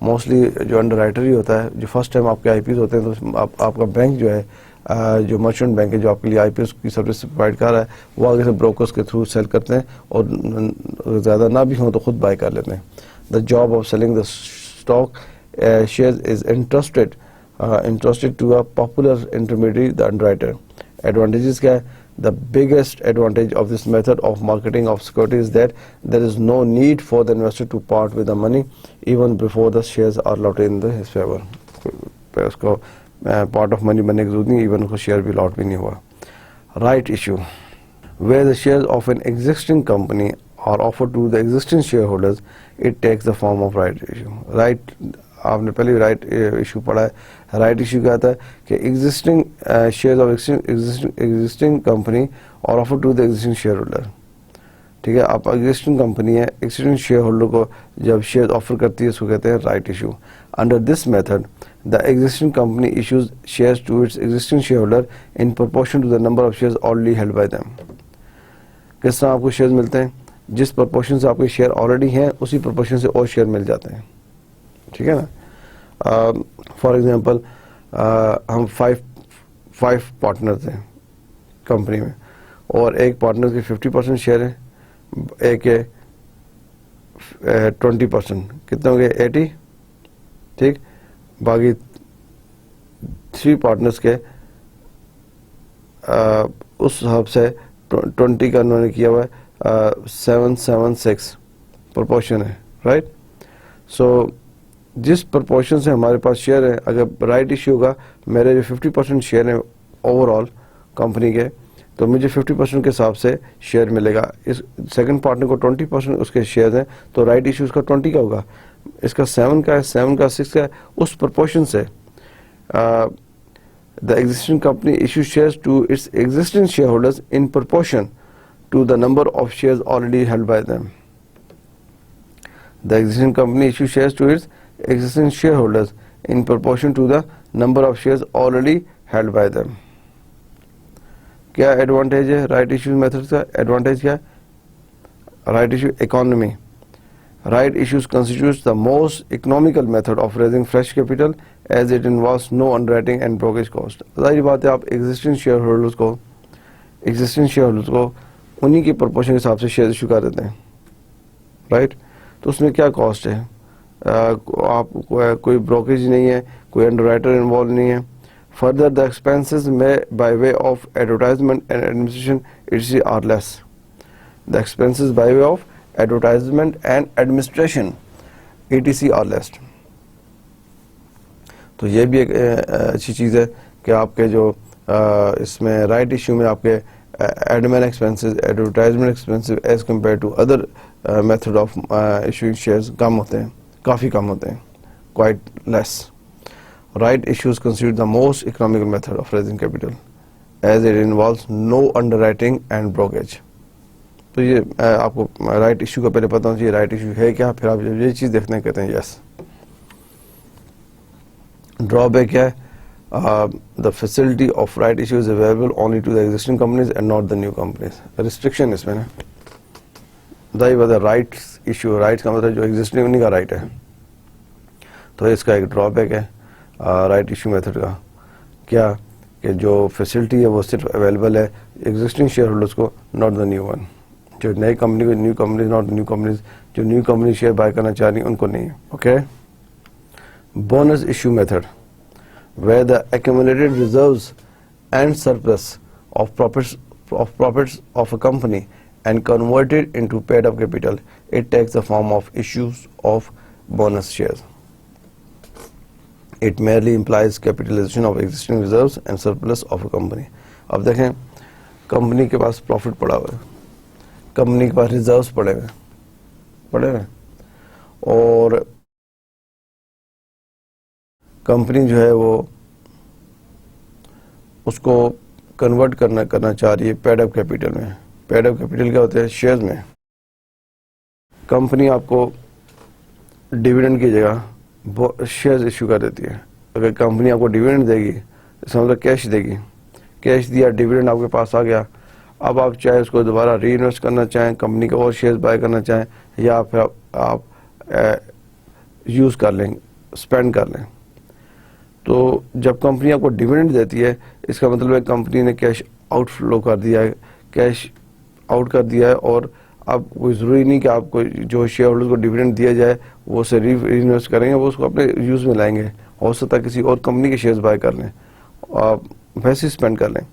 mostly جو under writer ہی ہوتا ہے. جو first time آپ کے آئی P S ہوتے ہیں تو آپ کا بینک جو ہے جو مرچنٹ بینک ہے جو آپ کے لیے آئی پی ایس کی سروس پرووائڈ کر رہا ہے وہ آگے سے بروکرز کے تھرو سیل کرتے ہیں اور زیادہ نہ بھی ہوں تو خود بائی کر لیتے ہیں. The job of selling the stock shares is entrusted to a popular intermediate the underwriter. Advantages کیا ہے؟ The biggest advantage of this method of marketing of securities is that there is no need for the investor to part with the money even before the shares are allotted in his favor. اس کو part of money بننے کی ضرورت نہیں, even اس کو share بھی allot بھی نہیں ہوا. Right issue, where the shares of an existing company are offered to the existing shareholders, it takes the form of right issue. Right, آپ نے پہلے رائٹ ایشو پڑھا ہے. رائٹ ایشو کیا آتا ہے کہ existing shares of existing company اور offer to the existing share holder. ٹھیک ہے, آپ ایگزسٹنگ کمپنی ہے, ایگزسٹنگ شیئر ہولڈر کو جب شیئر آفر کرتی ہے اس کو کہتے ہیں right issue. Under this method the existing company issues shares to its existing share holder in proportion to the number of shares already held by them. کس طرح آپ کو شیئرز ملتے ہیں؟ جس پرپورشن سے آپ کے شیئر آلریڈی ہیں اسی پرپورشن سے اور شیئر مل جاتے ہیں. ٹھیک ہے نا. فار ایگزامپل ہم 5 پارٹنرز ہیں کمپنی میں اور ایک پارٹنر کے 50% شیئر ہیں, ایک کے 20%, کتنے ہوں گے 80. ٹھیک, باقی 3 پارٹنرز کے اس حساب سے 20 کا انہوں نے کیا ہوا ہے 776 پرپورشن ہے. رائٹ, سو جس پرپورشن سے ہمارے پاس شیئر ہے, اگر رائٹ ایشو ہوگا میرے جو 50% شیئر ہیں اوور آل کمپنی کے تو مجھے 50% کے حساب سے شیئر ملے گا. اس سیکنڈ پارٹنر کو 20% اس کے شیئر ہیں تو رائٹ ایشو اس کا 20 کا ہوگا. اس کا 7 کا ہے, 7 کا 6 کا ہے. اس پرپورشن سے the existing company issue shares to its existing share holders in proportion to the number of shares already held by them. The existing company issue shares to its existing shareholders in proportion to the number of shares already held by them. کیا advantage ہے right issue method کا؟ Advantage کیا ہے؟ Right issue economy. Right issues constitutes the most economical method of raising fresh capital as it involves no underwriting and brokerage cost. ظاہر بات ہے آپ existing share holders کو انہی کی پرپورشن کے حساب سے شیئر ایشو کر دیتے ہیں. رائٹ, تو اس میں کیا کاسٹ ہے؟ آپ کوئی بروکریج نہیں ہے, کوئی انڈر رائٹر انوالو نہیں ہے. فردر دا ایکسپینسز میں by way of advertisement and administration are less. The expenses by way of advertisement and administration ETC are less. تو یہ بھی ایک اچھی چیز ہے کہ آپ کے جو اس میں رائٹ ایشو میں آپ کے admin expenses, advertisement expenses as compare to other method of issuing shares کم ہوتے ہیں, کافی کم ہوتے ہیں, quite less. Right issues constitute the most economical method of raising capital as it involves no underwriting and brokerage. تو یہ آپ کو right issue کا پہلے پتا ہونا چاہیے رائٹ ایشو ہے کیا, پھر آپ جب یہ چیز دیکھتے ہیں کہتے ہیں یس. ڈرا بیک کیا ہے؟ the facility of right issue is available only to the existing companies and not the new companies. Restriction اس میں نا دا رائٹ ایشو, رائٹ کا مطلب جو ایگزسٹنگ انہیں کا رائٹ ہے. تو اس کا ایک ڈرا بیک ہے رائٹ ایشو میتھڈ کا, کیا کہ جو فیسلٹی ہے وہ صرف اویلیبل ہے ایگزسٹنگ شیئر ہولڈرس کو, ناٹ دا نیو ون. جو نئی کمپنی کو, new companies not new companies, جو نیو کمپنی شیئر بائی کرنا چاہ رہی ہیں ان کو نہیں ہے. Okay. Bonus issue method where the accumulated reserves and surplus of profits of a company and converted into paid up capital, it takes the form of issues of bonus shares. It merely implies capitalization of existing reserves and surplus of a company. اب دیکھیں company کے پاس profit پڑا ہوا ہے, company کے پاس reserves پڑے ہوئے اور کمپنی جو ہے وہ اس کو کنورٹ کرنا چاہ رہی ہے پیڈ اپ کیپٹل میں. پیڈ اپ کیپٹل کیا ہوتے ہیں؟ شیئرز میں. کمپنی آپ کو ڈیویڈنڈ کی جگہ شیئرز ایشو کر دیتی ہے. اگر کمپنی آپ کو ڈیویڈنڈ دے گی اس مطلب کیش دے گی, کیش دیا, ڈیویڈنڈ آپ کے پاس آ گیا, اب آپ چاہے اس کو دوبارہ ری انویسٹ کرنا چاہیں, کمپنی کے اور شیئرز بائی کرنا چاہیں, یا پھر آپ یوز کر لیں اسپینڈ کر لیں. تو جب کمپنی آپ کو ڈیویڈنڈ دیتی ہے اس کا مطلب ہے کمپنی نے کیش آؤٹ فلو کر دیا ہے, کیش آؤٹ کر دیا ہے, اور اب کوئی ضروری نہیں کہ آپ کو جو شیئر ہولڈر کو ڈیویڈنڈ دیا جائے وہ اسے ری انویسٹ کریں گے, وہ اس کو اپنے یوز میں لائیں گے. ہو سکتا ہے کسی اور کمپنی کے شیئرز بائی کر لیں, آپ ویسے اسپینڈ کر لیں.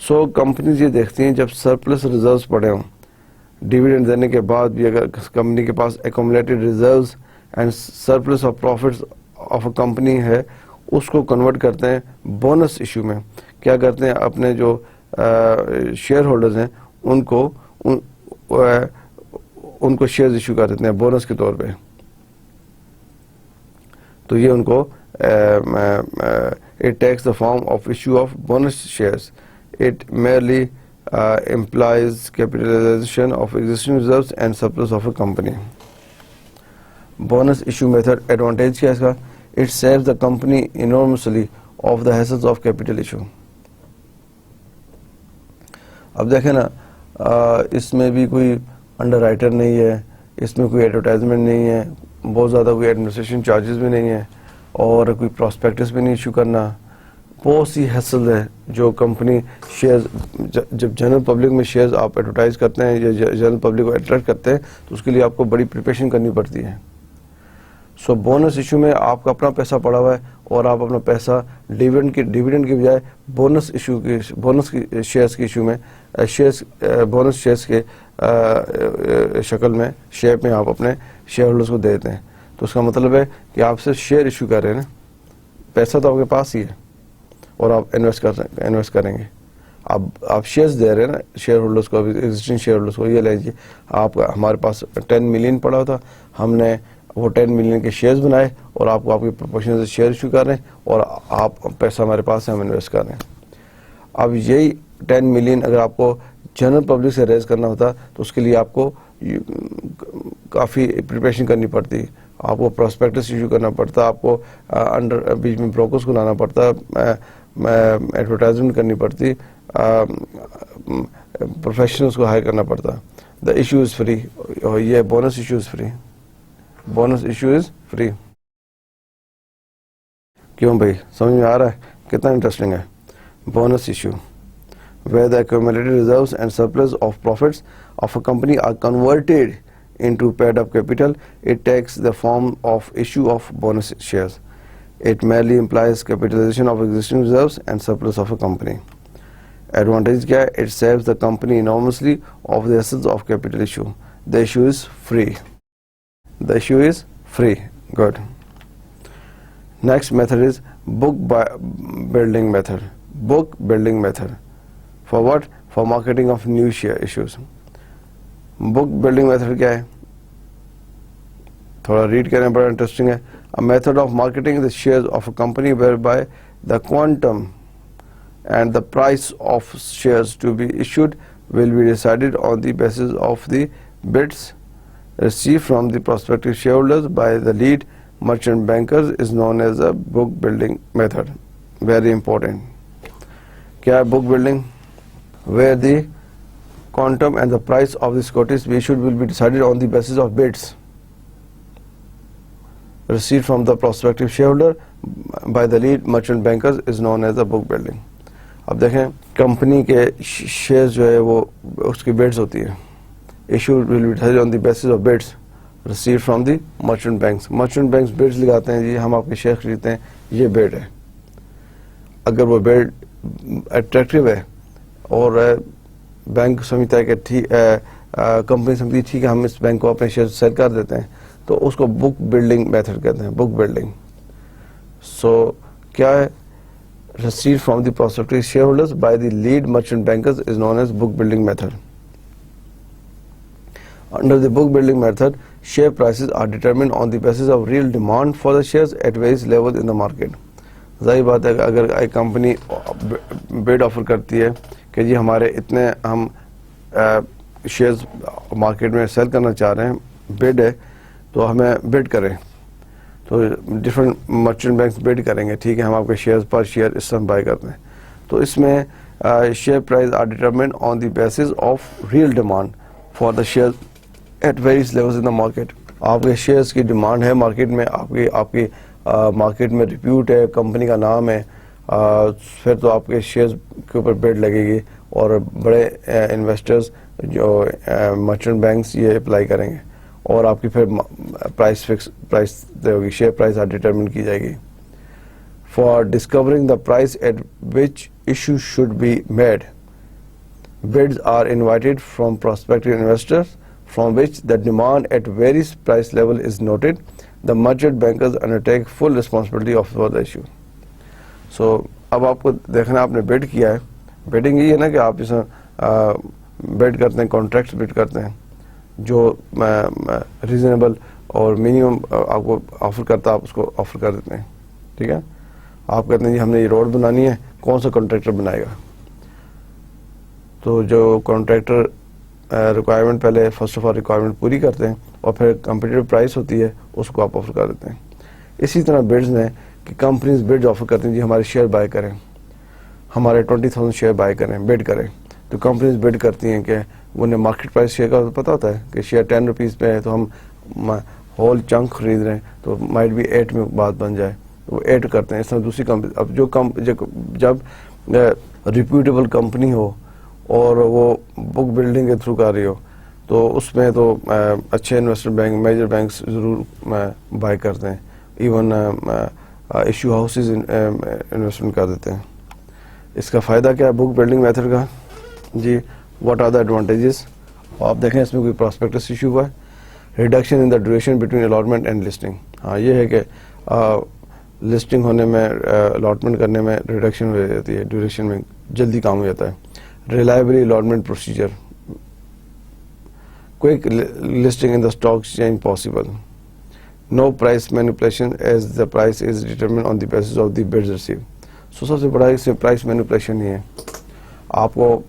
سو کمپنیز یہ دیکھتی ہیں جب سرپلس ریزروز پڑے ہوں, ڈیویڈنڈ دینے کے بعد بھی اگر کمپنی کے پاس accumulated reserves and surplus of profits of a company ہے, اس کو کنورٹ کرتے ہیں بونس ایشو میں. کیا کرتے ہیں, اپنے جو شیئر ہولڈرز ہیں ان کو شیئرز ایشو کر دیتے ہیں بونس کے طور پہ. تو یہ ان کو it takes the form of issue of bonus shares. It merely implies capitalization of existing reserves and surplus of a company. Bonus issue method advantage کیا ہے اس کا, it saves the company enormously of the hassles of capital issue. اب دیکھیں نا, اس میں بھی کوئی under writer نہیں ہے, اس میں کوئی ایڈورٹائزمنٹ نہیں ہے, بہت زیادہ کوئی ایڈمنسٹریشن چارجز بھی نہیں ہیں, اور کوئی پراسپیکٹس بھی نہیں ایشو کرنا. بہت سی حیثیت ہے جو کمپنی شیئرز, جب جنرل پبلک میں شیئرز آپ ایڈورٹائز کرتے ہیں یا جنرل پبلک کو اٹریکٹ کرتے ہیں تو اس کے لیے آپ کو بڑی پریپریشن کرنی پڑتی ہے. سو بونس ایشو میں آپ کا اپنا پیسہ پڑا ہوا ہے اور آپ اپنا پیسہ ڈیویڈنڈ کی بجائے بونس شیئرز کے ایشو میں بونس شیئرز کے شکل میں شیپ میں آپ اپنے شیئر ہولڈرز کو دے دیتے ہیں. تو اس کا مطلب ہے کہ آپ صرف شیئر ایشو کر رہے ہیں نا, پیسہ تو آپ کے پاس ہی ہے اور آپ انویسٹ کریں گے. آپ شیئرز دے رہے ہیں نا شیئر ہولڈرز کو, ایگزسٹنگ شیئر ہولڈرز کو. یہ لیجیے آپ ہمارے پاس 10 ملین پڑا تھا, ہم نے وہ 10 ملین کے شیئرز بنائے اور آپ کو آپ کی پروپورشن سے شیئر ایشو کر رہے ہیں اور آپ پیسہ ہمارے پاس ہے, ہم انویسٹ کر رہے ہیں. اب یہی 10 ملین اگر آپ کو جنرل پبلک سے ریز کرنا ہوتا تو اس کے لیے آپ کو کافی پریپریشن کرنی پڑتی, آپ کو پراسپیکٹس ایشو کرنا پڑتا, آپ کو بیچ میں بروکرز کو لانا پڑتا, ایڈورٹائزمنٹ کرنی پڑتی, پروفیشنلز کو ہائر کرنا پڑتا. دا ایشو از فری, یہ bonus issue is free. Bonus issue is free. کیوں بھائی, سمجھ میں آ رہا ہے کتنا انٹرسٹنگ ہے bonus issue. where the accumulated reserves and surplus of profits of a company are converted into paid up capital, it takes the form of issue of bonus shares. It merely implies capitalization of existing reserves and surplus of a company. Advantage kya hai? It saves the company enormously of the hassles of capital issue. The issue is free. The issue is free. Good. Next method is book building method. Book building method. For what? For marketing of new share issues. Book building method کیا ہے, تھوڑا red کریں, بڑا interesting ہے. A method of marketing the shares of a company whereby the quantum and the price of shares to be issued will be decided on the basis of the bids received from the prospective shareholders by the lead merchant bankers is known as a book building method. Very important. کیا ہے book building? Where the quantum and the price of the securities we issued will be decided on the basis of bids received from the prospective shareholder by the lead merchant bankers is known as the book building. اب دیکھیں company کے share جو ہے وہ اس کی bids ہوتی ہے, issued will be decided on the basis of bids received from the merchant banks. merchant banks bids لگاتے ہیں, جی ہم آپ کے شیئر خریدتے ہیں, یہ bid ہے. اگر وہ bid attractive ہے اور بینک سمجھتا ہے کہ ٹھیک, کمپنی سمجھتی ہے ٹھیک ہے ہم اس بینک کو اپنے شیئر سیل کر دیتے ہیں, تو اس کو بک بلڈنگ میتھڈ کہتے ہیں. بک بلڈنگ. سو کیا ہے, received from the prospective shareholders by the lead merchant bankers is known as book building method. Under the book building method, share prices are determined on the basis of real demand for the shares at various levels in the market. ظاہر بات ہے کہ اگر ایک company بڈ offer کرتی ہے کہ جی ہمارے اتنے ہم شیئرز مارکیٹ میں سیل کرنا چاہ رہے ہیں, بڈ ہے تو ہمیں بڈ کریں, تو ڈفرینٹ مرچنٹ بینکس بڈ کریں گے, ٹھیک ہے ہم آپ کے شیئرز پر شیئر اس طرح بائی کرتے ہیں. تو اس میں share price are determined on the basis of real demand for the share at various levels in the market. آپ کے شیئرز کی ڈیمانڈ ہے مارکیٹ میں, آپ کی مارکیٹ میں ریپیوٹ ہے, کمپنی کا نام ہے, پھر تو آپ کے شیئرز کے اوپر بڈ لگے گی اور بڑے انویسٹرز جو مرچنٹ بینکس یہ اپلائی کریں گے اور آپ کی پھر پرائس دے ہوگی, شیئر پرائس ڈٹرمن کی جائے گی. For discovering the price at which issue should be made, bids are invited from prospective investors from which the demand at various price level is noted. The merchant bankers undertake full responsibility of the issue. So اب آپ کو دیکھنا آپ نے بڈ کیا ہے. Bidding یہ ہے نا کہ آپ اس بڈ کرتے ہیں, کانٹریکٹس بڈ کرتے ہیں جو ریزنیبل اور منیمم آپ کو آفر کرتا ہے, آپ اس کو آفر کر دیتے ہیں. ٹھیک ہے, آپ کہتے ہیں جی ہم نے یہ روڈ بنانی ہے, کون سا کانٹریکٹر بنائے گا؟ تو جو کانٹریکٹر ریکوائرمنٹ پہلے فرسٹ آف آل ریکوائرمنٹ پوری کرتے ہیں اور پھر کمپیٹیٹیو پرائس ہوتی ہے اس کو آپ آفر کر دیتے ہیں. اسی طرح بڈز میں کہ کمپنیز بڈ آفر کرتی ہیں جی ہمارے شیئر بائی کریں, ہمارے 20,000 شیئر بائی کریں, بڈ کریں. تو کمپنیز بڈ کرتی ہیں کہ انہیں مارکیٹ پرائس شیئر کا پتہ ہوتا ہے کہ شیئر 10 روپیز پہ ہے تو ہم ہول چنک خرید رہے ہیں تو مائٹ بھی 8 میں بات بن جائے, وہ 8 کرتے ہیں. اس طرح دوسری کمپنی, اب جب ریپیوٹیبل کمپنی ہو اور وہ بک بلڈنگ کے تھرو کر رہی ہو تو اس میں تو اچھے انویسٹر بینک, میجر بینکس ضرور بائی کرتے ہیں. ایون ایشو ہاؤسز انویسٹمنٹ کر دیتے ہیں. اس کا فائدہ کیا ہے بک بلڈنگ میتھڈ کا؟ جی واٹ آر دا ایڈوانٹیجز؟ آپ دیکھیں اس میں کوئی پراسپیکٹس ایشو ہوا ہے. Reduction in the duration between allotment and listing. ہاں یہ ہے کہ لسٹنگ ہونے میں, الاٹمنٹ کرنے میں ریڈکشن ہو جاتی ہے, ڈیوریشن میں جلدی کام ہو جاتا ہے. Reliability allotment procedure. Quick listing in the stock exchange possible. No price manipulation as the price is determined on the basis of the bids received. So سب سے بڑا اس میں پرائس مینیپولیشن ہی ہے. آپ کو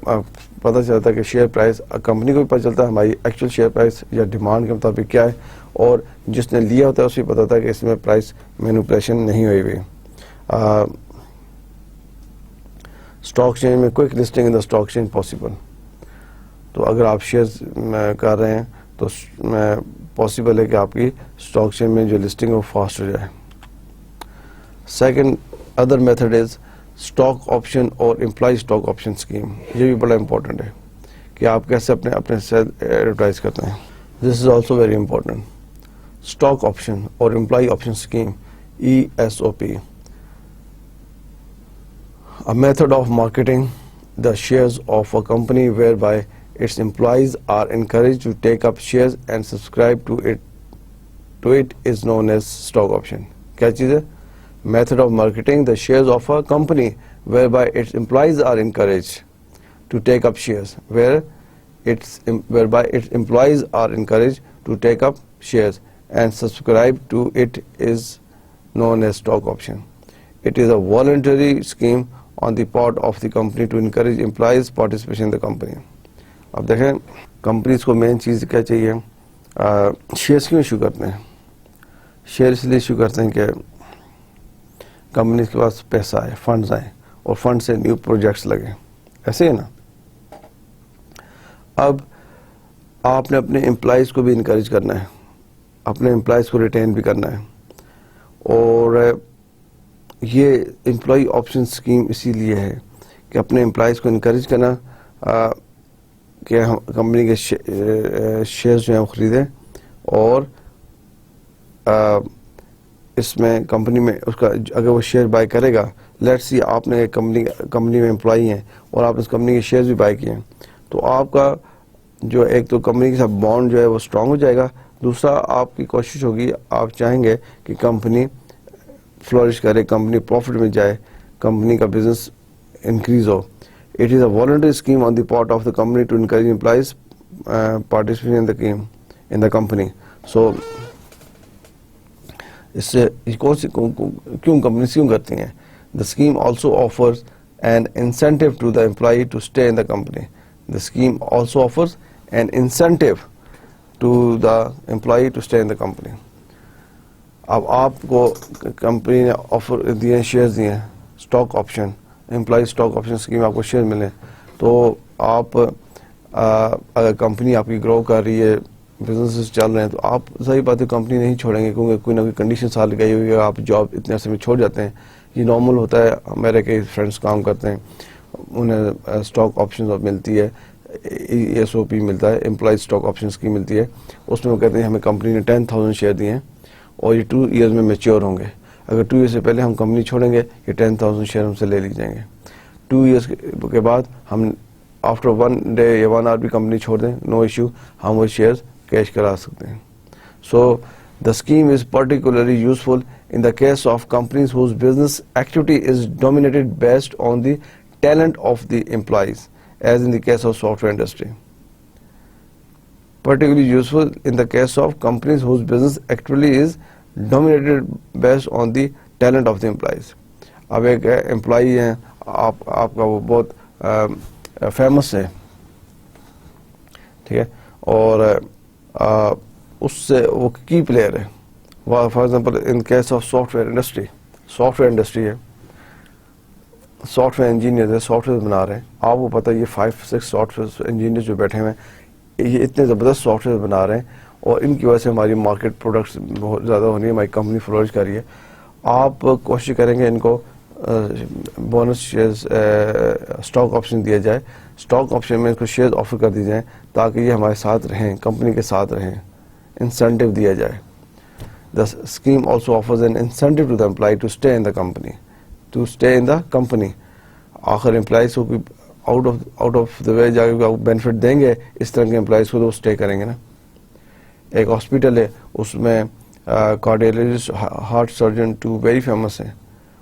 پتہ چلتا ہے کہ شیئر پرائس, کمپنی کو بھی پتہ چلتا ہے ہماری ایکچوئل شیئر پرائس یا ڈیمانڈ کے مطابق کیا ہے, اور جس نے لیا ہوتا ہے اسے پتہ ہوتا ہے کہ اس میں پرائس مینیپولیشن نہیں ہوئی ہوئی. اسٹاک چینج میں quick listing in the stock change possible. تو اگر آپ شیئرز کر رہے ہیں تو پاسبل ہے کہ آپ کی اسٹاک چینج میں جو لسٹنگ ہے وہ فاسٹ ہو جائے. Second other method is stock option اور امپلائی اسٹاک آپشن اسکیم. یہ بھی بڑا امپورٹنٹ ہے کہ آپ کیسے اپنے سیل ایڈورٹائز کرتے ہیں. This is also very important. Stock option اور employee option scheme, ESOP. A method of marketing the shares of a company whereby its employees are encouraged to take up shares and subscribe to it is known as stock option. کیا چیز ہے؟ Method of marketing the shares of a company whereby its employees are encouraged to take up shares, whereby its employees are encouraged to take up shares and subscribe to it is known as stock option. It is a voluntary scheme on the part of the company to encourage employees participation in the company. اب دیکھیں companies کو مین چیز کیا چاہیے, shares کیوں issue کرتے ہیں؟ Share اس لیے ایشو کرتے ہیں کہ کمپنیز کے پاس پیسہ آئے, فنڈز آئیں اور فنڈ سے نیو پروجیکٹس لگیں. ایسے ہی نا. اب آپ نے اپنے امپلائیز کو بھی انکریج کرنا ہے, اپنے امپلائیز کو ریٹین بھی کرنا ہے, اور یہ امپلائی آپشن اسکیم اسی لیے ہے کہ اپنے امپلائیز کو انکریج کرنا کہ ہم کمپنی کے شیئرز جو ہیں وہ خریدیں, اور اس میں کمپنی میں اس کا اگر وہ شیئر بائی کرے گا, لیٹس سی آپ نے کمپنی میں امپلائی ہیں اور آپ نے اس کمپنی کے شیئرز بھی بائی کیے ہیں, تو آپ کا جو ایک تو کمپنی کے ساتھ بانڈ جو ہے وہ اسٹرانگ ہو جائے گا. دوسرا آپ کی کوشش ہوگی, آپ چاہیں گے کہ کمپنی فلورش کرے, کمپنی پروفٹ میں جائے, کمپنی کا business increase who. It is a voluntary scheme on the part of the company to encourage employees participation in the company. So اس سے کیوں کمپنیز کیوں کرتی ہیں؟ The scheme also offers an incentive to the employee to stay in the company. The scheme also offers an incentive to the employee to stay in the company. اب آپ کو company نے offer دیے, shares دیے, stock option, employee stock option scheme, آپ کو share ملے, تو آپ اگر کمپنی آپ کی گرو کر رہی ہے, بزنس چل رہے ہیں تو آپ ظاہر بات ہے کمپنی نہیں چھوڑیں گے کیونکہ کوئی نہ کوئی کنڈیشن ساتھ لگائی ہوئی ہے, آپ جاب اتنے عرصے میں چھوڑ جاتے ہیں. یہ نارمل ہوتا ہے. میرے کئی فرینڈس کام کرتے ہیں, انہیں اسٹاک آپشن ملتی ہے, ESOP ملتا ہے, امپلائی اسٹاک آپشن اسکیم ملتی ہے. اس میں وہ کہتے ہیں ہمیں کمپنی نے 10,000 شیئر دیے ہیں اور یہ 2 ایئرز میں میچیور ہوں گے. اگر 2 ایئر سے پہلے ہم کمپنی چھوڑیں گے یہ 10,000 شیئر ہم سے لے لی جائیں گے. 2 ایئرس کے بعد ہم آفٹر 1 ڈے یا 1 آور بھی کمپنی چھوڑ دیں, نو ایشو, ہم وہ شیئرز کیش کرا سکتے ہیں. سو the scheme is particularly useful in the case of companies whose business activity is dominated based on the talent of the employees, as in the case of software industry. Particularly useful in the case of companies whose business activity is dominated based on the talent of the employees. اب ایک employee ہیں آپ کا, وہ بہت famous ہے, ٹھیک ہے, اور اس سے وہ کی پلیئر ہے. For example in case of soft where industry ہے, سافٹ ویئر انجینئر ہے, سافٹ ویئر بنا رہے ہیں. آپ کو پتہ ہے یہ 5-6 سافٹ ویئر انجینئر جو بیٹھے ہوئے ہیں یہ اتنے زبردست سافٹ ویئر بنا رہے ہیں اور ان کی وجہ سے ہماری مارکیٹ پروڈکٹس بہت زیادہ ہو رہی ہے, ہماری کمپنی فلورش کر رہی ہے. آپ کوشش کریں گے ان کو بونس شیئرز اسٹاک آپشن دیا جائے, اسٹاک آپشن میں ان کو شیئرز آفر کر دی جائیں تاکہ یہ ہمارے ساتھ رہیں, کمپنی کے ساتھ رہیں, انسینٹیو دیا جائے. The scheme also offers an incentive to the employee to stay in the company. آخر امپلائیز کو آؤٹ آف دا وے جا کے بینیفٹ دیں گے, اس طرح کے امپلائیز کو تو اسٹے کریں گے نا. ایک ہاسپٹل ہے, اس میں cardiologist, heart surgeon 2 very famous ہیں,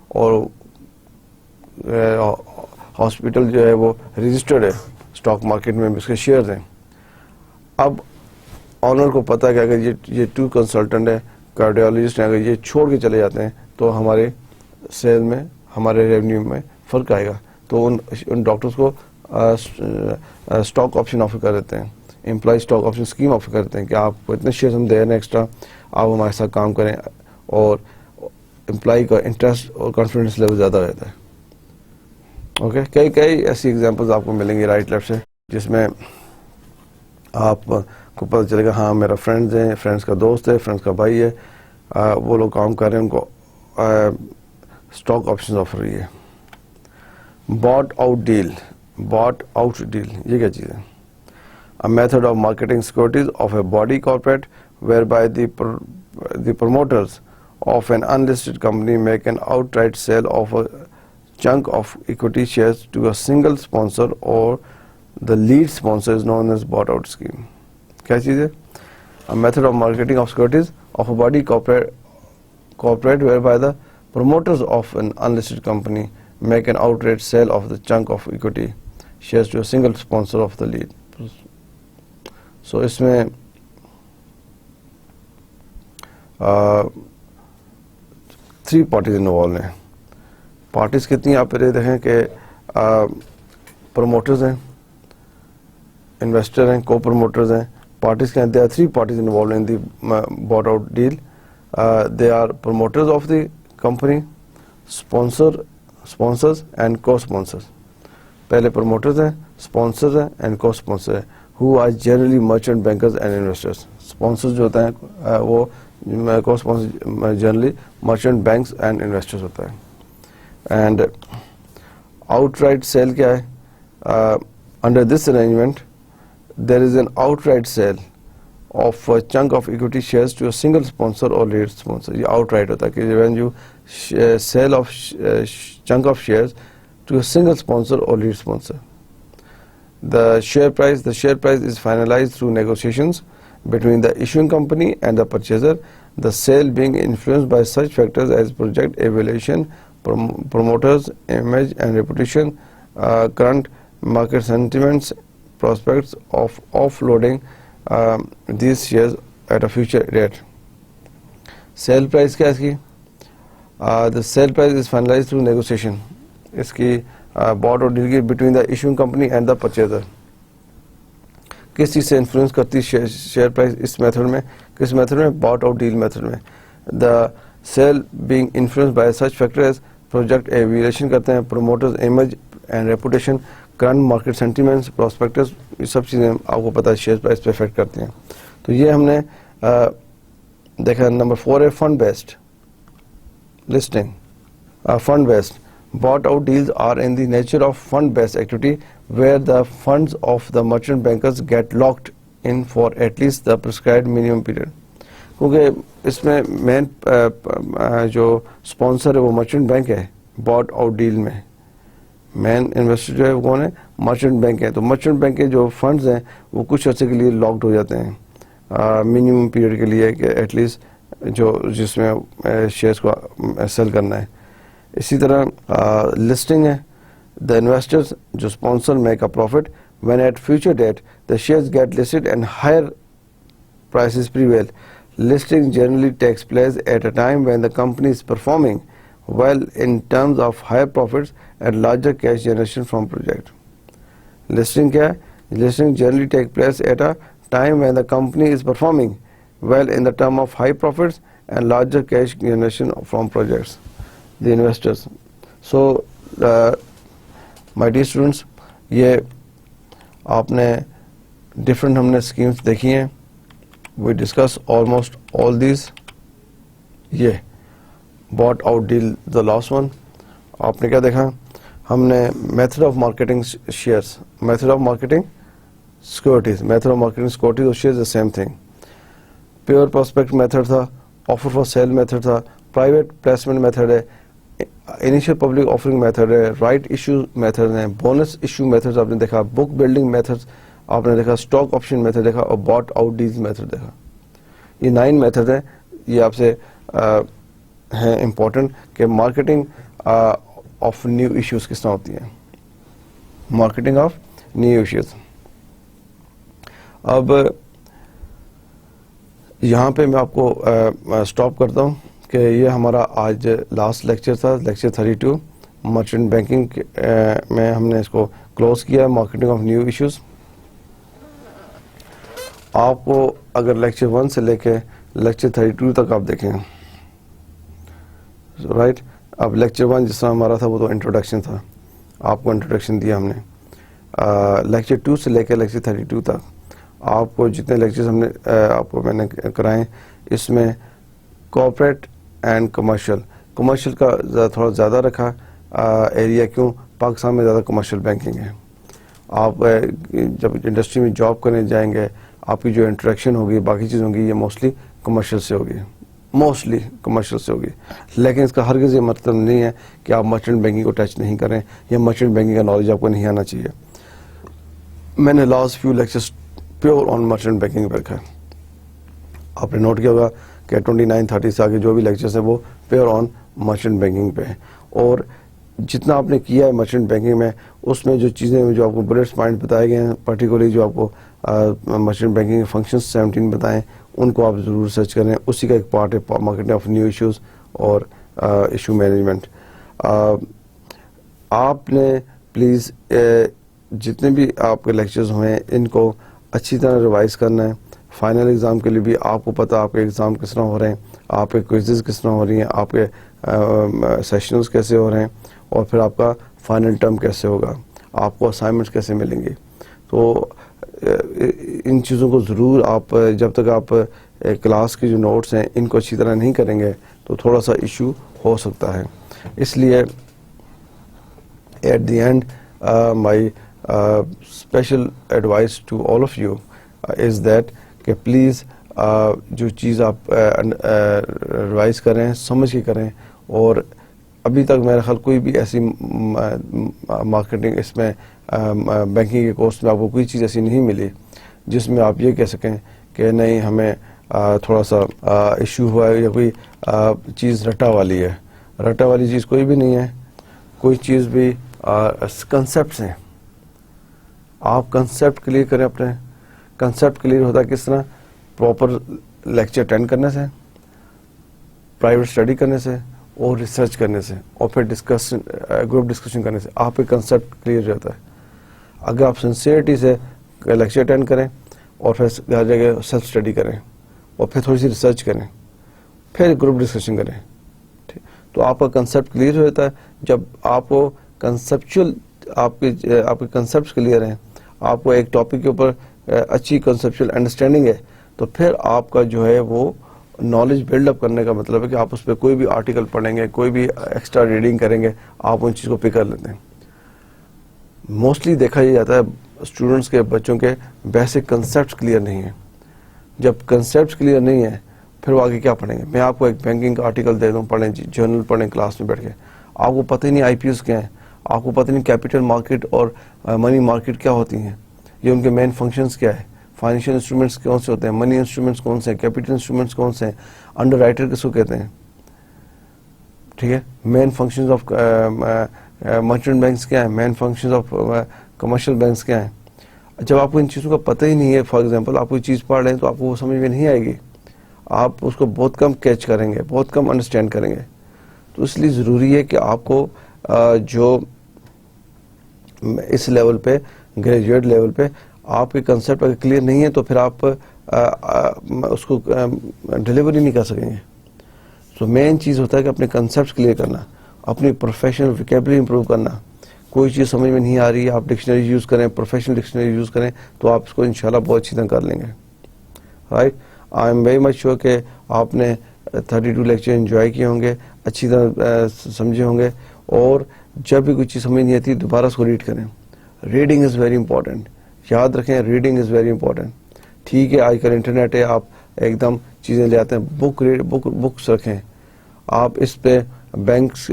اور ہاسپٹل جو ہے وہ رجسٹرڈ ہے اسٹاک مارکیٹ میں, اس کے شیئرز ہیں. اب آنر کو پتہ ہے کہ اگر یہ 2 کنسلٹنٹ ہے, کارڈیالوجسٹ ہیں, اگر یہ چھوڑ کے چلے جاتے ہیں تو ہمارے سیل میں, ہمارے ریونیو میں فرق آئے گا. تو ان ڈاکٹرز کو اسٹاک آپشن آفر کر دیتے ہیں, employee stock option scheme offer کرتے ہیں کہ آپ کو اتنے شیئرز ہم دے رہے ہیں ایکسٹرا, آپ ہمارے ساتھ کام کریں, اور امپلائی کا انٹرسٹ اور کانفیڈنس لیول زیادہ رہتا ہے. اوکے, کئی ایسی ایگزامپلز آپ کو ملیں گی رائٹ لیفٹ سے جس میں آپ کو پتہ چلے گا ہاں میرا فرینڈز ہیں, فرینڈز کا دوست ہے, فرینڈز کا بھائی ہے, وہ لوگ کام کر رہے ہیں, ان کو اسٹاک آپشن آفر رہی ہے. باٹ آؤٹ ڈیل, یہ کیا چیز ہے؟ A method of marketing securities of a body corporate whereby the promoters of an unlisted company make an outright sale of a chunk of equity shares to a single sponsor or the lead sponsor is known as bought out scheme. کیا چیز ہے؟ A method of marketing of securities of a body corporate whereby the promoters of an unlisted company make an outright sale of the chunk of equity shares to a single sponsor of the lead. So اس میں three parties involve ہیں. Parties کتنی آپ پہلے دیکھیں کہ promoters ہیں, investor ہیں, کو پروموٹرز ہیں. پارٹیز کے they are 3 parties involved in the bought out deal. They are promoters of the company, sponsors and co-sponsors. پہلے پروموٹرز ہیں, sponsors ہیں and co-sponsors ہیں, who are generally merchant bankers and investors. Sponsors جو ہوتا ہیں وہ co-sponsors generally merchant banks and investors ہوتا ہے. And outright sale کیا ہے؟ Under this arrangement there is an outright sale of a chunk of equity shares to a single sponsor or lead sponsor. یہ outright ہوتا ہے کہ when you sell of chunk of shares to a single sponsor or lead sponsor. The share price is finalized through negotiations between the issuing company and the purchaser, the sale being influenced by such factors as project evaluation, promoters' image and reputation, current market sentiments, prospects of offloading these shares at a future date. Sale price کیا ہے اس کی؟ The sale price is finalized through negotiation. اس کی bought out deal between the issuing company and the purchaser. کس چیز سے influence کرتی share price اس method میں؟ کس میتھڈ میں؟ bought out deal میتھڈ میں. The sale being influenced by such factors as project evaluation کرتے ہیں, promoters image and reputation, current market sentiments, prospectus, یہ سب چیزیں آپ کو پتہ ہے شیئر پرائز پہ افیکٹ کرتی ہیں. تو یہ ہم نے دیکھا. نمبر 4 ہے fund based listing. Fund based bought out deals are in the nature of fund based activity where the funds of the merchant bankers get locked in for at least the prescribed minimum period. کیونکہ اس میں مین جو sponsor ہے وہ merchant bank ہے. باٹ out deal میں مین investor جو ہے وہ کون ہے؟ مرچنٹ بینک ہے. تو مرچنٹ بینک کے جو فنڈز ہیں وہ کچھ عرصے کے لیے لاکڈ ہو جاتے ہیں منیمم پیریڈ کے لیے کہ ایٹ لیسٹ جو جس میں شیئرس کو سیل کرنا ہے. اسی طرح لسٹنگ ہے. دا انویسٹرز جو sponsor make a profit when at future date the shares get listed and higher prices prevail. Listing generally takes place at a time when the company is performing well in terms of higher profits and larger cash generation from project. Listing کیا ہے؟ Listing generally takes place at a time when the company is performing well in the term of high profits and larger cash generation from projects. The investors. So, my dear students, یہ آپ نے different ہم نے schemes دیکھی ہیں. We discuss almost all these. یہ bought out deal the last one. آپ نے کیا دیکھا؟ ہم نے method of marketing shares, method of marketing securities, method of marketing securities اور shares same thing. Pure prospect method تھا, آفر فار سیل میتھڈ تھا, پرائیویٹ پلیسمنٹ میتھڈ ہے, انیشیل پبلک آفرنگ میتھڈ ہے, رائٹ ایشو میتھڈ ہیں, bonus issue method آپ نے دیکھا, بک building method آپ نے دیکھا, اسٹاک آپشن میتھڈ دیکھا اور باٹ آؤٹ ڈیلز میتھڈ دیکھا. یہ 9 میتھڈ ہیں. یہ آپ سے ہیں امپورٹنٹ کہ مارکیٹنگ آف نیو ایشوز کس طرح ہوتی ہیں, مارکیٹنگ آف نیو ایشوز. اب یہاں پہ میں آپ کو اسٹاپ کرتا ہوں کہ یہ ہمارا آج لاسٹ لیکچر تھا, لیکچر 32 مرچنٹ بینکنگ میں ہم نے اس کو کلوز کیا, مارکیٹنگ آف نیو ایشوز. آپ کو اگر لیکچر 1 سے لے کے لیکچر 32 تک آپ دیکھیں رائٹ. اب لیکچر 1 جس طرح ہمارا تھا وہ تو انٹروڈکشن تھا, آپ کو انٹروڈکشن دیا ہم نے. لیکچر 2 سے لے کے لیکچر 32 تک آپ کو جتنے لیکچرز ہم نے آپ کو میں نے کرائے, اس میں کوآپریٹ اینڈ کمرشل کا تھوڑا زیادہ رکھا ایریا. کیوں؟ پاکستان میں زیادہ کمرشل بینکنگ ہے. آپ جب انڈسٹری میں جاب کرنے جائیں گے آپ کی جو انٹریکشن ہوگی باقی چیز ہوگی یہ موسٹلی کمرشل سے ہوگی. لیکن اس کا ہرگز یہ مطلب نہیں ہے کہ آپ مرچنٹ بینکنگ کو ٹچ نہیں کریں یا مرچنٹ بینکنگ کا نالج آپ کو نہیں آنا چاہیے. میں نے لاسٹ فیو لیکچرز پیور آن مرچنٹ بینکنگ پہ رکھا ہے. آپ نے نوٹ کیا ہوگا کہ 29-30 سے آگے جو بھی لیکچرز ہیں وہ پیور آن مرچنٹ بینکنگ پہ ہیں. اور جتنا آپ نے کیا ہے مرچنٹ بینکنگ میں اس میں جو چیزیں جو آپ کو بلٹس پوائنٹ بتائے گئے ہیں, پرٹیکولرلی جو آپ کو مرچنٹ بینکنگ فنکشنز 17 بتائیں, ان کو آپ ضرور سرچ کریں. اسی کا ایک پارٹ ہے مارکیٹنگ آف نیو ایشوز اور ایشو مینجمنٹ. آپ نے پلیز جتنے بھی آپ کے لیکچرز ہوئے ہیں ان کو اچھی طرح ریوائز کرنا ہے. فائنل ایگزام کے لیے بھی آپ کو پتہ آپ کے ایگزام کس طرح ہو رہے ہیں, آپ کے کوئزز کس طرح ہو رہی ہیں, آپ کے سیشنز کیسے ہو رہے ہیں, اور پھر آپ کا فائنل ٹرم کیسے ہوگا, آپ کو اسائنمنٹس کیسے ملیں گے. تو ان چیزوں کو ضرور آپ جب تک آپ کلاس کے جو نوٹس ہیں ان کو اچھی طرح نہیں کریں گے تو تھوڑا سا ایشو ہو سکتا ہے. اس لیے at the end my special advice to all of you is that کہ پلیز جو چیز آپ ریوائز کریں سمجھ کے کریں. اور ابھی تک میرا خیال کوئی بھی ایسی مارکیٹنگ اس میں بینکنگ کے کورس میں آپ کو کوئی چیز ایسی نہیں ملی جس میں آپ یہ کہہ سکیں کہ نہیں ہمیں تھوڑا سا ایشو ہوا ہے یا کوئی چیز رٹا والی ہے. رٹا والی چیز کوئی بھی نہیں ہے. کوئی چیز بھی کنسیپٹس ہیں. آپ کنسیپٹ کلیئر کریں. اپنے کنسیپٹ کلیئر ہوتا ہے کس طرح؟ پراپر لیکچر اٹینڈ کرنے سے, پرائیویٹ اسٹڈی کرنے سے اور ریسرچ کرنے سے, اور پھر ڈسکشن گروپ ڈسکشن کرنے سے آپ کا کنسیپٹ کلیئر رہتا ہے. اگر آپ سنسیئرٹی سے لیکچر اٹینڈ کریں اور پھر گھر جا کے سیلف اسٹڈی کریں اور پھر تھوڑی سی ریسرچ کریں پھر گروپ ڈسکشن کریں, تو آپ کا کنسیپٹ کلیئر ہو جاتا ہے. جب آپ کو کنسیپچل آپ کے کنسیپٹس کلیئر ہیں, آپ کو ایک ٹاپک کے اوپر اچھی کنسیپچل انڈرسٹینڈنگ ہے, تو پھر آپ کا جو ہے وہ نالج بلڈ اپ کرنے کا مطلب ہے کہ آپ اس پہ کوئی بھی آرٹیکل پڑھیں گے, کوئی بھی ایکسٹرا ریڈنگ کریں گے, آپ ان چیز کو پک کر لیتے ہیں. موسٹلی دیکھا یہ جاتا ہے اسٹوڈنٹس کے, بچوں کے بیسک کنسیپٹس کلیئر نہیں ہیں. جب کنسیپٹس کلیئر نہیں ہیں پھر وہ آگے کیا پڑھیں گے؟ میں آپ کو ایک بینکنگ کا آرٹیکل دے دوں, پڑھیں جی, جرنل پڑھیں کلاس میں بیٹھ کے, آپ کو پتہ ہی نہیں آئی پی ایس کیا ہیں, آپ کو پتہ نہیں کیپٹل مارکیٹ اور منی مارکیٹ کیا ہوتی ہیں, یہ ان کے مین فنکشنز کیا ہے, فائنینشیل انسٹرومنٹس کون سے ہوتے ہیں, منی انسٹرومنٹس کون سے ہیں, کیپٹل انسٹرومنٹس کون سے ہیں, انڈر رائٹر کس کو کہتے ہیں, ٹھیک ہے, main functions of merchant banks کیا ہیں, main functions of commercial banks کیا ہیں. جب آپ کو ان چیزوں کا پتہ ہی نہیں ہے, فار ایگزامپل آپ کوئی چیز پڑھ رہے ہیں تو آپ کو وہ سمجھ میں نہیں آئے گی, آپ اس کو بہت کم کیچ کریں گے, بہت کم انڈرسٹینڈ کریں گے. تو اس لیے ضروری ہے کہ آپ کو جو اس لیول پہ, گریجویٹ لیول پہ آپ کے کنسیپٹ اگر کلیئر نہیں ہے تو پھر آپ اس کو ڈلیور ہی نہیں کر سکیں گے. تو مین چیز ہوتا ہے کہ اپنے کنسیپٹس کلیئر کرنا, اپنی پروفیشنل ویکیبلری امپروو کرنا. کوئی چیز سمجھ میں نہیں آ رہی ہے, آپ ڈکشنری یوز کریں, پروفیشنل ڈکشنری یوز کریں, تو آپ اس کو انشاءاللہ بہت اچھی طرح کر لیں گے. Right, I am very much sure کہ آپ نے 32 لیکچر انجوائے کیے ہوں گے, اچھی طرح سمجھے ہوں گے, اور جب بھی کوئی چیز سمجھ نہیں آتی دوبارہ اس کو ریڈ کریں. ریڈنگ از ویری امپورٹنٹ, یاد رکھیں ریڈنگ از ویری امپورٹنٹ. ٹھیک ہے, آج کل انٹرنیٹ ہے, آپ ایک دم چیزیں لے آتے ہیں, بکس رکھیں. آپ اس پہ banks,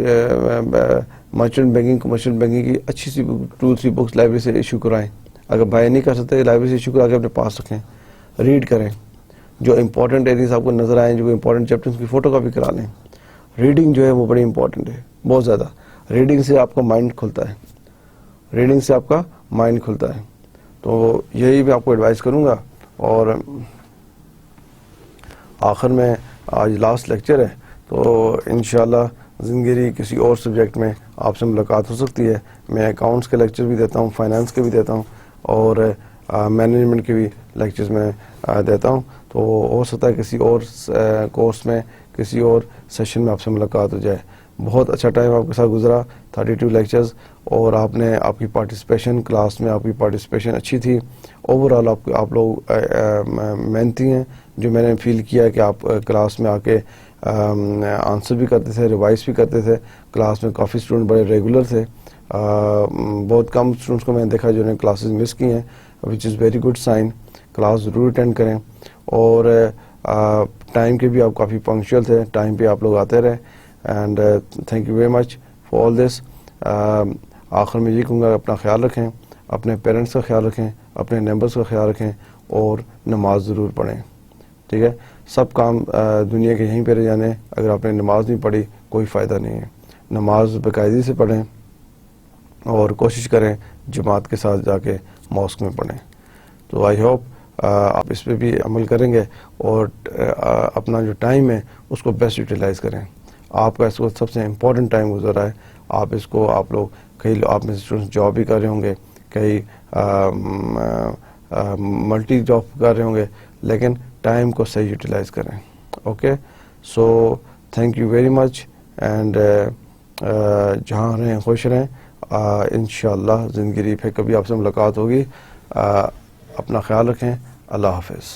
merchant banking, commercial banking کی اچھی سی 2-3 بکس لائبریری سے ایشو کرائیں. اگر بائی نہیں کر سکتے لائبریری سے ایشو کرا کے اپنے پاس رکھیں, ریڈ کریں. جو امپورٹنٹ ایریاز آپ کو نظر آئیں, جو امپورٹنٹ چیپٹرز کی فوٹو کاپی کرا لیں. ریڈنگ جو ہے وہ بڑی امپورٹنٹ ہے, بہت زیادہ. ریڈنگ سے آپ کا مائنڈ کھلتا ہے, ریڈنگ سے آپ کا مائنڈ کھلتا ہے. تو یہی میں آپ کو ایڈوائز کروں گا. اور آخر میں آج لاسٹ لیکچر ہے, تو انشاءاللہ زندگی کسی اور سبجیکٹ میں آپ سے ملاقات ہو سکتی ہے. میں اکاؤنٹس کے لیکچر بھی دیتا ہوں, فائنانس کے بھی دیتا ہوں, اور مینجمنٹ کے بھی لیکچرز میں دیتا ہوں. تو ہو سکتا ہے کسی اور کورس میں, کسی اور سیشن میں آپ سے ملاقات ہو جائے. بہت اچھا ٹائم آپ کے ساتھ گزرا, 32 لیکچرز, اور آپ کی پارٹیسپیشن کلاس میں, آپ کی پارٹیسپیشن اچھی تھی. اوورآل آپ لوگ محنتی ہیں, جو میں نے فیل کیا کہ آپ کلاس میں آ کے آنسر بھی کرتے تھے, ریوائز بھی کرتے تھے. کلاس میں کافی اسٹوڈنٹ بڑے ریگولر تھے. بہت کم اسٹوڈنٹس کو میں نے دیکھا جنہوں نے کلاسز مس کی ہیں, which is very good sign. Class ضرور اٹینڈ کریں, اور ٹائم کے بھی آپ کافی پنکچوئل تھے, ٹائم پہ آپ لوگ آتے رہے. And thank you very much for all this. آخر میں یہ کہوں گا, اپنا خیال رکھیں, اپنے پیرنٹس کا خیال رکھیں, اپنے نیبرس کا خیال رکھیں, اور نماز ضرور پڑھیں. ٹھیک ہے, سب کام دنیا کے یہیں پہ رہ جانے, اگر آپ نے نماز نہیں پڑھی کوئی فائدہ نہیں ہے. نماز باقاعدگی سے پڑھیں, اور کوشش کریں جماعت کے ساتھ جا کے ماسک میں پڑھیں. تو آئی ہوپ آپ اس پہ بھی عمل کریں گے, اور اپنا جو ٹائم ہے اس کو بیسٹ یوٹیلائز کریں. آپ کا اس وقت سب سے امپورٹنٹ ٹائم گزر رہا ہے. آپ اس کو, آپ لوگ کئی, آپ میں سے اسٹوڈنٹس جاب بھی کر رہے ہوں گے, کئی ملٹی جاب کر رہے ہوں گے, لیکن ٹائم کو صحیح یوٹیلائز کریں. Okay, so thank you very much, and جہاں رہیں خوش رہیں. انشاءاللہ زندگی پھر کبھی آپ سے ملاقات ہوگی. اپنا خیال رکھیں. اللہ حافظ.